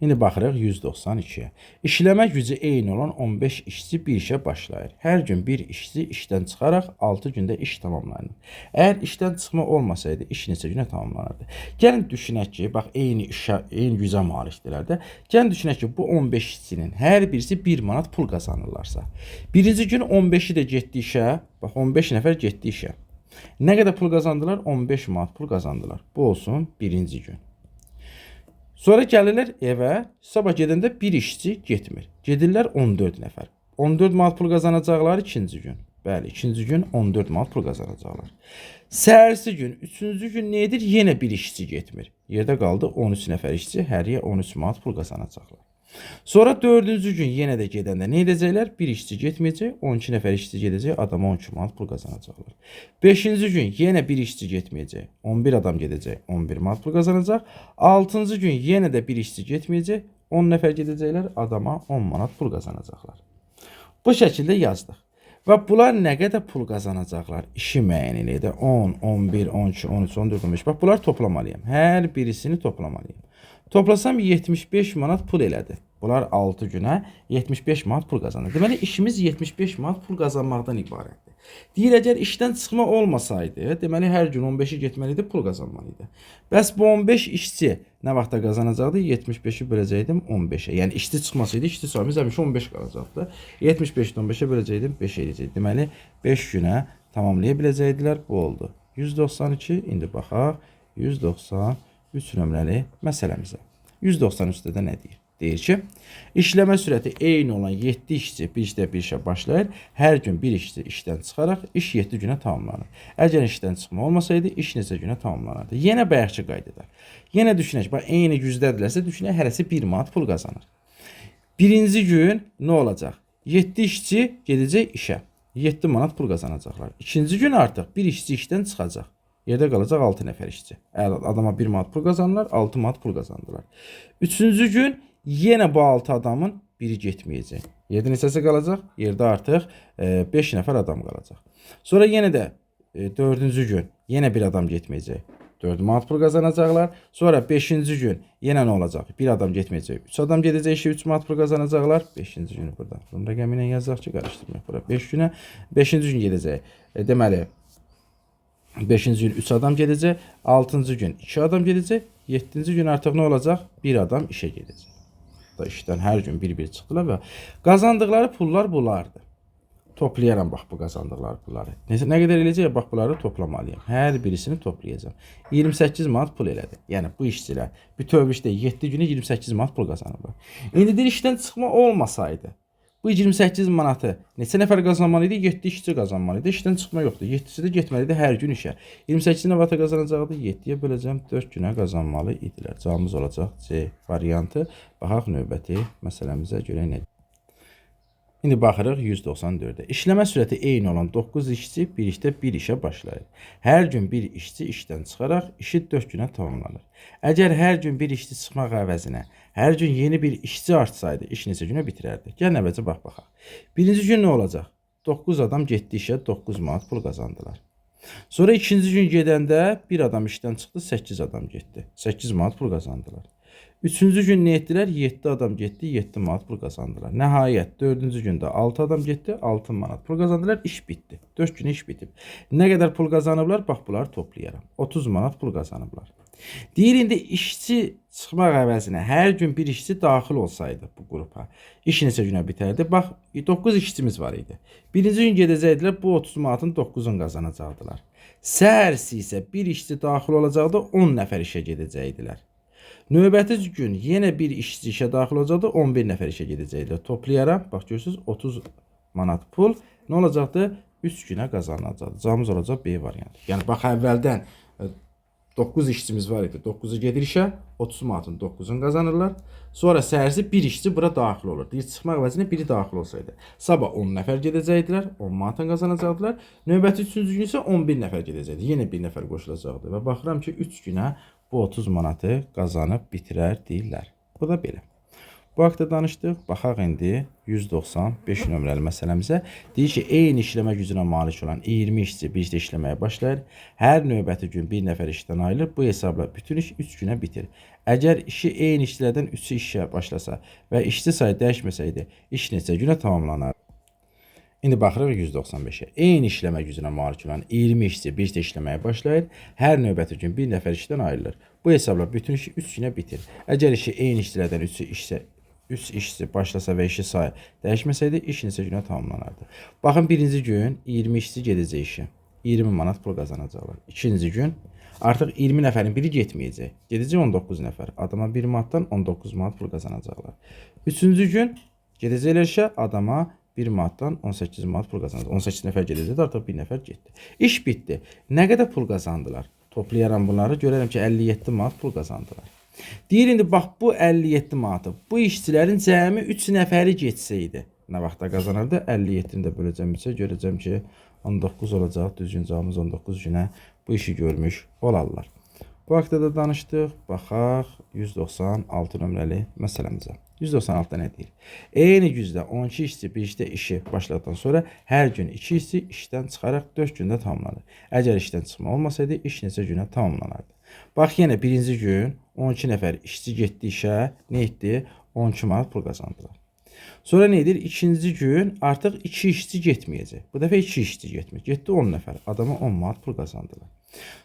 İndi baxırıq 192-yə. İşləmə gücü eyni olan 15 işçi bir işə başlayır. Hər gün bir işçi işdən çıxaraq 6 gündə iş tamamlanır. Əgər işdən çıxma olmasaydı, iş neçə günə tamamlanırdı? Gəlin düşünək ki, bax, eyni gücə malikdirlər də. Gəlin düşünək ki, bu 15 işçinin hər birisi 1 manat pul qazanırlarsa. Birinci gün 15-i də getdi işə, bax, 15 nəfər getdi işə. Nə qədər pul qazandılar? 15 manat pul qazandılar. Bu olsun birinci gün. Sonra gəlirlər evə, sabah gedəndə bir işçi getmir. Gedirlər 14 nəfər. 14 manat pul qazanacaqlar ikinci gün. Bəli, ikinci gün 14 manat pul qazanacaqlar. Səhərsi gün, üçüncü gün nə edir? Yenə bir işçi getmir. Yerdə qaldı 13 nəfər işçi, həriyə 13 manat pul qazanacaqlar. Sonra dördüncü gün yenə də gedəndə nə edəcəklər? Bir işçi getməyəcək, 12 nəfər işçi gedəcək, adama 12 manat pul qazanacaqlar. Beşinci gün yenə bir işçi getməyəcək, 11 adam gedəcək, 11 manat pul qazanacaq. Altıncı gün yenə də bir işçi getməyəcək, 10 nəfər gedəcəklər, adama 10 manat pul qazanacaqlar. Bu şəkildə yazdıq. Və bunlar nə qədər pul qazanacaqlar? İşi müəyyən edir. 10, 11, 12, 13, 14, 15. Bax, bunlar toplamalıyım. Hər birisini toplamalıyım. Toplasam 75 manat pul elədi. Bunlar 6 günə 75 manat pul qazanır. Deməli, işimiz 75 manat pul qazanmaqdan ibarətdir. Deyir, əgər işdən çıxma olmasaydı, deməli, hər gün 15-i getməliydi, pul qazanmalıydı. Bəs bu 15 işçi nə vaxtda qazanacaqdı? 75-i böləcəkdim 15-ə. Yəni, işçi çıxmasaydı, işçi sayımız həmişə 15 qalacaqdı. 75-i 15-ə böləcəkdim, 5 eləyəcəkdi. Deməli, 5 günə tamamlaya biləcəkdilər. Bu oldu. 192, indi baxaq, 193 nömrəli məsələmizə. 193-də də nə deyir? Deyir ki, işləmə sürəti eyni olan 7 işçi bir işdə bir işə başlayır. Hər gün bir işçi işdən çıxaraq iş 7 günə tamamlanır. Əgər işdən çıxma olmasaydı, iş neçə günə tamamlanırdı? Yenə bayaqçı qaydada. Yenə düşünək, bax, eyni güzdədirlərsə, düşünək, hərəsi 1 manat pul qazanır. Birinci gün nə olacaq? 7 işçi gedəcək işə. 7 manat pul qazanacaqlar. İkinci gün artıq bir işçi işdən çıxacaq. Yerdə qalacaq 6 nəfər işçi. Adama 1 manat pul qazanırlar, 6 manat pul qazandılar. Üçüncü gün yenə bu 6 adamın biri getməyəcək. Yerdə neçəsi qalacaq? Yerdə artıq 5 nəfər adam qalacaq. Sonra yenə də 4-cü gün yenə bir adam getməyəcək. 4 manat pul qazanacaqlar. Sonra 5-ci gün yenə nə olacaq? Bir adam getməyəcək. 3 adam gedəcək işə 3 manat pul qazanacaqlar. 5-ci günü burada. Bunun rəqəmi ilə yazacaq ki, qarışdırmayaq bura. 5 günə 5-ci gün gedəcək. Deməli 5-ci gün 3 adam gedəcək. 6-cı gün 2 adam gedəcək. 7-ci gün artıq nə olacaq? 1 adam işə gedəcək. Da işdən hər gün bir-bir çıxdılar və qazandıqları pullar bunlardır. Toplayaram bax bu qazandıqları pulları. Nə qədər eləyəcək? Bax bunları toplamalıyam. Hər birisini toplayacağam. 28 manat pul elədi. Yəni bu işçilər bütöv işdə 7 günə 28 manat pul qazanırlar. İndi deyir işdən çıxma olmasaydı, bu 28 manatı neçə nəfər qazanmalı idi? 7 işçi qazanmalı idi. İşdən çıxma yoxdur. 7-si də getməli idi hər gün işə. 28 nəfər qazanacaqdı. 7-yə böləcəm 4 günə qazanmalı idilər. Cavabımız olacaq C variantı. Baxaq növbəti məsələmizə görə nə? İndi baxırıq 194-də. İşləmə sürəti eyni olan 9 işçi birlikdə bir işə başlayır. Hər gün bir işçi işdən çıxaraq işi 4 günə tamamlanır. Əgər hər gün bir işçi çıxmaq əvəzinə hər gün yeni bir işçi artsaydı, iş neçə günə bitirərdi? Gəlin əvvəlcə baxaq. Birinci gün nə olacaq? 9 adam getdi işə, 9 manat pul qazandılar. Sonra ikinci gün gedəndə bir adam işdən çıxdı, 8 adam getdi. 8 manat pul qazandılar. Üçüncü gün nə etdilər? 7 adam getdi, 7 manat pul qazandılar. Nəhayət, dördüncü gündə 6 adam getdi, 6 manat pul qazandılar, iş bitdi. 4 gün iş bitib. Nə qədər pul qazanıblar? Bax, bunları toplayaram. 30 manat pul qazanıblar. Deyir, indi işçi çıxmaq əvəzinə hər gün bir işçi daxil olsaydı bu qrupa, iş neçə günə bitərdi? Bax, 9 işçimiz var idi. Birinci gün gedəcəkdilər, bu 30 manatın 9-unu qazanacaqdılar. Səhərsi isə bir işçi daxil olacaqdı, 10 nəfər işə gedəcəkdilər. Növbəti gün yenə bir işçi işə daxil olacaqdı, 11 nəfər işə gedəcəkdilər. Toplayaraq, bax görürsünüz, 30 manat pul nə olacaqdı? 3 günə qazanılacaqdı. Cavabımız olacaq B variantı. Yəni, bax, əvvəldən 9 işçimiz var idi. 9'u gedir işə, 30 manatın 9'unu qazanırlar. Sonra səhərsi bir işçi bura daxil olur. Deyir, çıxmaq əvəzinə biri daxil olsaydı. Sabah 10 nəfər gedəcəkdilər, 10 manatın qazanacaqdılar. Növbəti 3-cü gün isə 11 nəfər gedəcəkdi. Yenə bir nəfər qoşulacaqdı. Və baxıram ki, 3 günə bu 30 manatı qazanıb bitirər deyirlər. Bu da belə. Bu haqda danışdıq. Baxaq indi 195 nömrəli məsələmizə. Deyir ki, eyni işləmə gücünə malik olan 20 işçi bir işdə işləməyə başlayır. Hər növbəti gün bir nəfər işdən ayrılır. Bu hesabla bütün iş 3 günə bitir. Əgər işi eyni işçilərdən 3'ü işə başlasa və işçi sayı dəyişməsəydi, iş neçə günə tamamlanar? İndi baxırıq 195'e. Eyni işləmə gücünə malik olan 20 işçi bir işdə işləməyə başlayır. Hər növbəti gün bir nəfər işdən ayrılır. Bu hesabla bütün işi 3 günə bitir. Əgər işi eyni işçilərdən 3 işçi başlasa və işi sayı dəyişməsəydi, iş neçə günə tamamlanardı? Baxın, birinci gün 20 işçi gedəcək işə. 20 manat pul qazanacaqlar. İkinci gün artıq 20 nəfərin biri getməyəcək. Gedəcək 19 nəfər. Adama 1 manatdan 19 manat pul qazanacaqlar. Üçüncü gün gedəcəklər işə, adama 1 manatdan 18 manat pul qazanacaq. 18 nəfər gedəcək, artıq 1 nəfər getdi. İş bitdi. Nə qədər pul qazandılar? Toplayaram bunları, görərəm ki 57 manat pul qazandılar. Deyir indi bax bu 57 manatı bu işçilərin cəmi 3 nəfəri getsəydi nə vaxtda qazanırdı? 57-ni də böləcəm isə görəcəm ki 19 olacaq. Düzgün cavabımız 19 günə bu işi görmüş olarlar. Bu haqda da danışdıq. Baxaq 196 nömrəli məsələmizə. 196-da nə deyir? Eyni güzdə 12 işçi bir işdə işi başladıqdan sonra hər gün 2 işçi işdən çıxaraq 4 gündə tamamlanır. Əgər işdən çıxma olmasaydı iş neçə günə tamamlanardı? Bax yenə birinci gün 12 nəfər işçi getdi işə, nə etdi? 12 manat pul qazandılar. Sonra nə edir? İkinci gün artıq 2 işçi getməyəcək. Bu dəfə 2 işçi getmir. Getdi 10 nəfər. Adama 10 manat pul qazandılar.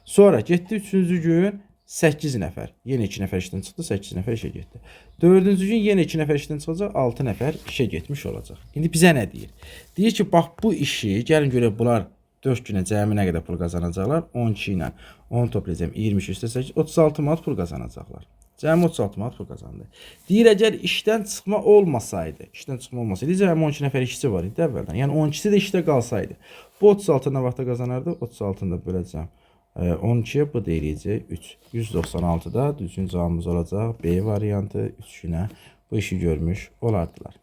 Sonra getdi üçüncü gün 8 nəfər. Yenə 2 nəfər işdən çıxdı, 8 nəfər işə getdi. Dördüncü gün yenə 2 nəfər işdən çıxacaq, 6 nəfər işə getmiş olacaq. İndi bizə nə deyir? Deyir ki, bax bu işi, gəlin görək bunlar 4 günə cəmi nə qədər pul qazanacaqlar? 12 ilə 10 toplayacağım, 23 üstə 8, 36 manat pul qazanacaqlar. Cəmi 36 manat pul qazandı. Deyir, əgər işdən çıxma olmasaydı, cəmi 12 nəfər işçi var idi əvvəldən. Yəni 12-si də işdə qalsaydı, bu 36 nə vaxtda qazanardı? 36-nı da böləcəm 12-yə, bu deyiləcək 3. 196-da düzgün cavabımız olacaq. B variantı 3 günə bu işi görmüş olardılar.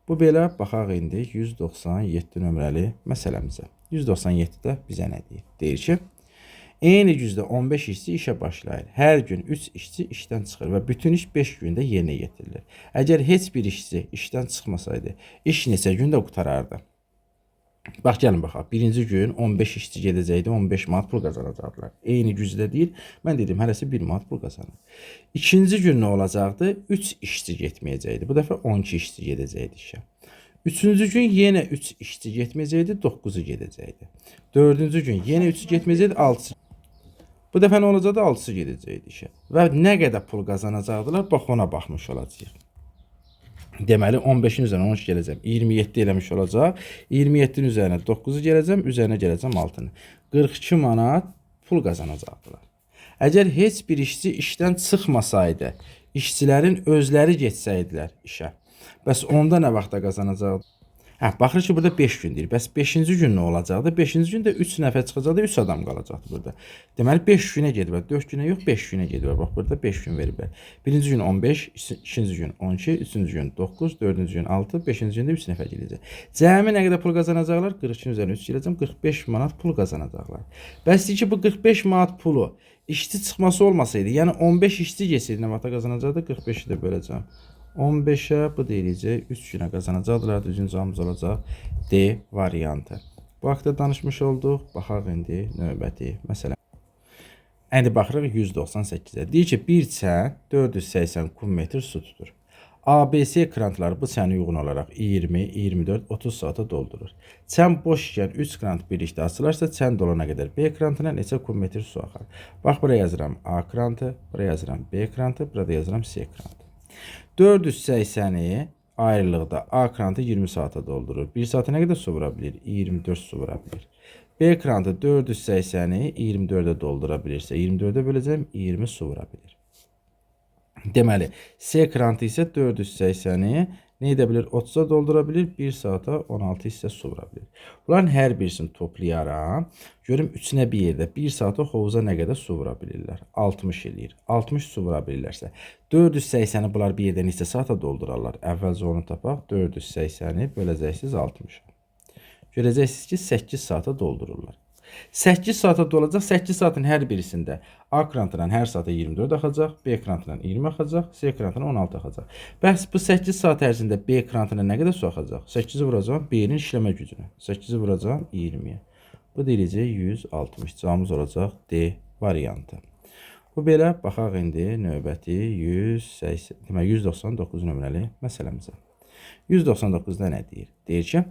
Bu belə, baxaq indi 197 nömrəli məsələmizə. 197-də bizə nə deyir? Deyir ki, eyni güzdə 15 işçi işə başlayır. Hər gün 3 işçi işdən çıxır və bütün iş 5 gündə yerinə yetirilir. Əgər heç bir işçi işdən çıxmasaydı, iş neçə gündə qutarardı? Bax, gəlin baxaq. Birinci gün 15 işçi gedəcəkdi, 15 manat pul qazanacaqdılar. Eyni güzdə deyil, mən dedim, hərəsi 1 manat pul qazanır. İkinci gün nə olacaqdı? 3 işçi getməyəcəkdi. Bu dəfə 12 işçi gedəcəkdi işə. Üçüncü gün yenə 3 işçi getməyəcəkdi, 9-u gedəcəkdi. Dördüncü gün yenə 3 getməyəcəkdi, 6-sı. Bu dəfə nə olacaqdı? 6-sı gedəcəkdi işə. Və nə qədər pul qazanacaqdılar? Bax, ona baxmış olacaq. Deməli 15-in üzərinə 13 gələcəm. 27 eləmiş olacaq. 27-nin üzərinə 9-u gələcəm. Üzərinə gələcəm 6-nı. 42 manat pul qazanacaqdılar. Əgər heç bir işçi işdən çıxmasaydı, işçilərin özləri getsəydilər işə, bəs onda nə vaxtda qazanacaqdı? Baxır ki, burada 5 gün deyir. Bəs 5-ci gün nə olacaqdı? 5-ci gün də 3 nəfər çıxacaqdı, 3 adam qalacaqdı burada. Deməli 5 günə gediblər. 4 günə yox, 5 günə gediblər. Bax, burada 5 gün veriblər. Birinci gün 15, ikinci gün 12, üçüncü gün 9, dördüncü gün 6, 5-ci gündə 3 nəfər gedəcək. Cəmi nə qədər pul qazanacaqlar? 42-nin üzərinə 3 gələcəm, 45 manat pul qazanacaqlar. Bəs deyir ki, bu 45 manat pulu işçi çıxması olmasaydı, yəni 15 işçi geçsəydi nə vaxta qazanacaqdı? 45-i də böləcəm. 15'ə bu deyiləcək 3 günə qazanacaqdılar. Düzgün cavabımız olacaq D variantı. Bu haqda danışmış olduq. Baxaq indi növbəti məsələ. İndi baxırıq 198-ə. Deyir ki, bir çən 480 kubmetr su tutur. ABC krantları bu çəni uyğun olaraq 20, 24, 30 saata doldurur. Çən boş ikən 3 krant birlikdə açılarsa, çən dolana qədər B krantına neçə kubmetr su axar? Bax, buraya yazıram A krantı, buraya yazıram B krantı, burada yazıram C krantı. 480'i ayrılıqda A krantı 20 saata doldurur. 1 saata nə qədər su vura bilir? 24 su vura bilir. B krantı 480'i 24'e doldura bilirsə, 24'e böləcəm, 20 su vura bilir. Deməli, C krantı isə 480'i nə edə bilir? 30'a doldura bilir, 1 saata 16 hissə su vura bilir. Bunların hər birisini toplayaram. Görüm, üçünə bir yerdə 1 saata hovuza nə qədər su vura bilirlər? 60 eləyir. 60 su vura bilirlərsə, 480'i bunlar bir yerdə neçə saata doldurarlar? Əvvəlcə onu tapaq. 480'i böləcəksiniz 60'a. Görəcəksiniz ki, 8 saata doldururlar. 8 saata dolacaq. 8 saatın hər birisində A krantından hər saata 24 axacaq, B krantından 20 axacaq, C krantından 16 axacaq. Bəs bu 8 saat ərzində B krantına nə qədər su axacaq? 8'i vuracağım B-nin işləmə gücünə. 8'i vuracağım 20'yə. Bu deyiləcək 160. Cavabımız olacaq D variantı. Bu belə, baxaq indi növbəti 199 nömrəli məsələmizə. 199'da nə deyir? Deyir ki,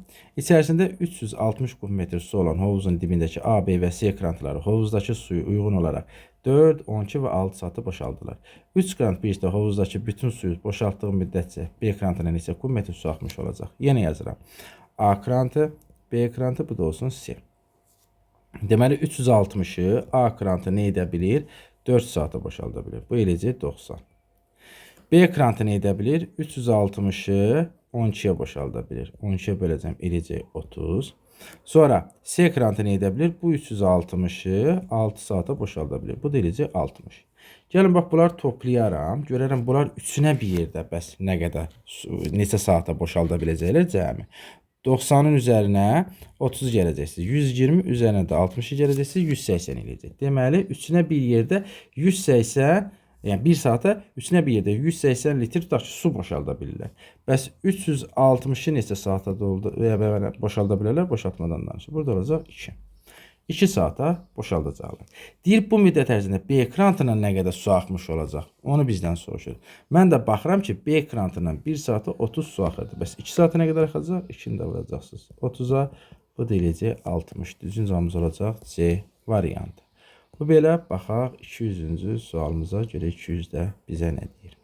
içərisində 360 kubmetr su olan hovuzun dibindəki A, B və C krantları hovuzdakı suyu uyğun olaraq 4, 12 və 6 saatı boşaldılar. 3 krant birlikdə hovuzdakı bütün suyu boşaltdığı müddətcə B krantına neçə kubmetr su axmış olacaq? Yenə yazıram. A krantı, B krantı, bu da olsun C. Deməli 360'ı A krantı nə edə bilir? 4 saata boşalda bilir. Bu eləcə 90. B krantı nə edə bilir? 360'ı 12'ye boşalda bilir. 12'ye böləcəm eləcək 30. Sonra C krantı nə edə bilir? Bu 360'ı 6 saata boşalda bilir. Bu da eləcək 60. Gəlin bax bunlar toplayaram. Görərəm bunlar üçünə bir yerdə bəs nə qədər neçə saata boşalda biləcəklər cəmi. 90'ın üzərinə 30 gələcəksiniz. 120 üzərinə də 60 gələcəksiniz. 180 eləyəcək. Deməli üçünə bir yerdə 180, yəni 1 saata üçünə bir yerdə 180 litr tutaq ki, su boşalda bilirlər. Bəs 360'ı neçə saata boşalda bilərlər? Boşaltmadan danışır. Burada olacaq 2. 2 saata boşaldacaqlar. Deyir bu müddət ərzində B krantından nə qədər su axmış olacaq? Onu bizdən soruşur. Mən də baxıram ki, B krantından 1 saata 30 su axırdı. Bəs 2 saata nə qədər axacaq? 2'ni də vuracaqsınız. 30'a bu da eləcək 60. Düzgün cavabımız olacaq C variantı. Bu belə baxaq 200-cü sualımıza görə 200-də bizə nə deyir?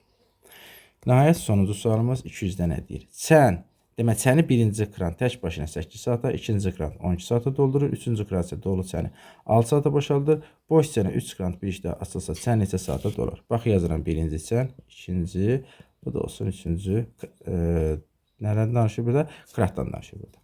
Nəhayət sonuncu sualımız 200-də nə deyir? Demək, çəni birinci kran tək başına 8 saata, ikinci kran 12 saata doldurur, üçüncü kran isə dolu çəni 6 saata boşaldır. Boş çəni 3 kran birlikdə açılsa çən neçə saata dolar? Bax yazıram birinci çən, ikinci, bu da olsun üçüncü. Nədən danışır burada? Kratdan danışır burada.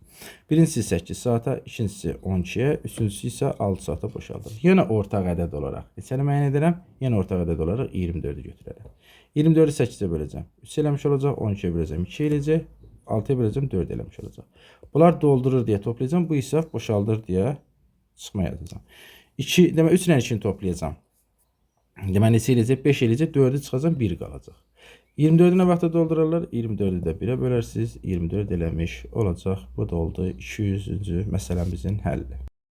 Birincisi 8 saata, ikincisi 12'ye, üçüncüsü isə 6 saata boşaldır. Yenə ortaq ədəd olaraq neçəni müəyyən edirəm? Yenə ortaq ədəd olaraq 24'ü götürərəm. 24'ü 8'e böləcəm. 3 eləmiş olacaq, 12'ye böləcəm, 2 eləyəcək. 6'ya böləcəm 4 eləmiş olacaq. Bunlar doldurur deyə toplayacağım. Bu isə boşaldır deyə çıxma yazacağam. 2, demək 3 ilə 2'ni toplayacağım. Demək neçə eləyəcək? 5 eləyəcək. 4'ü çıxacam 1 qalacaq. 24'ü nə vaxtda doldurarlar? 24'ü də 1'ə bölərsiniz. 24 eləmiş olacaq. Bu da oldu 200-cü məsələmizin həlli.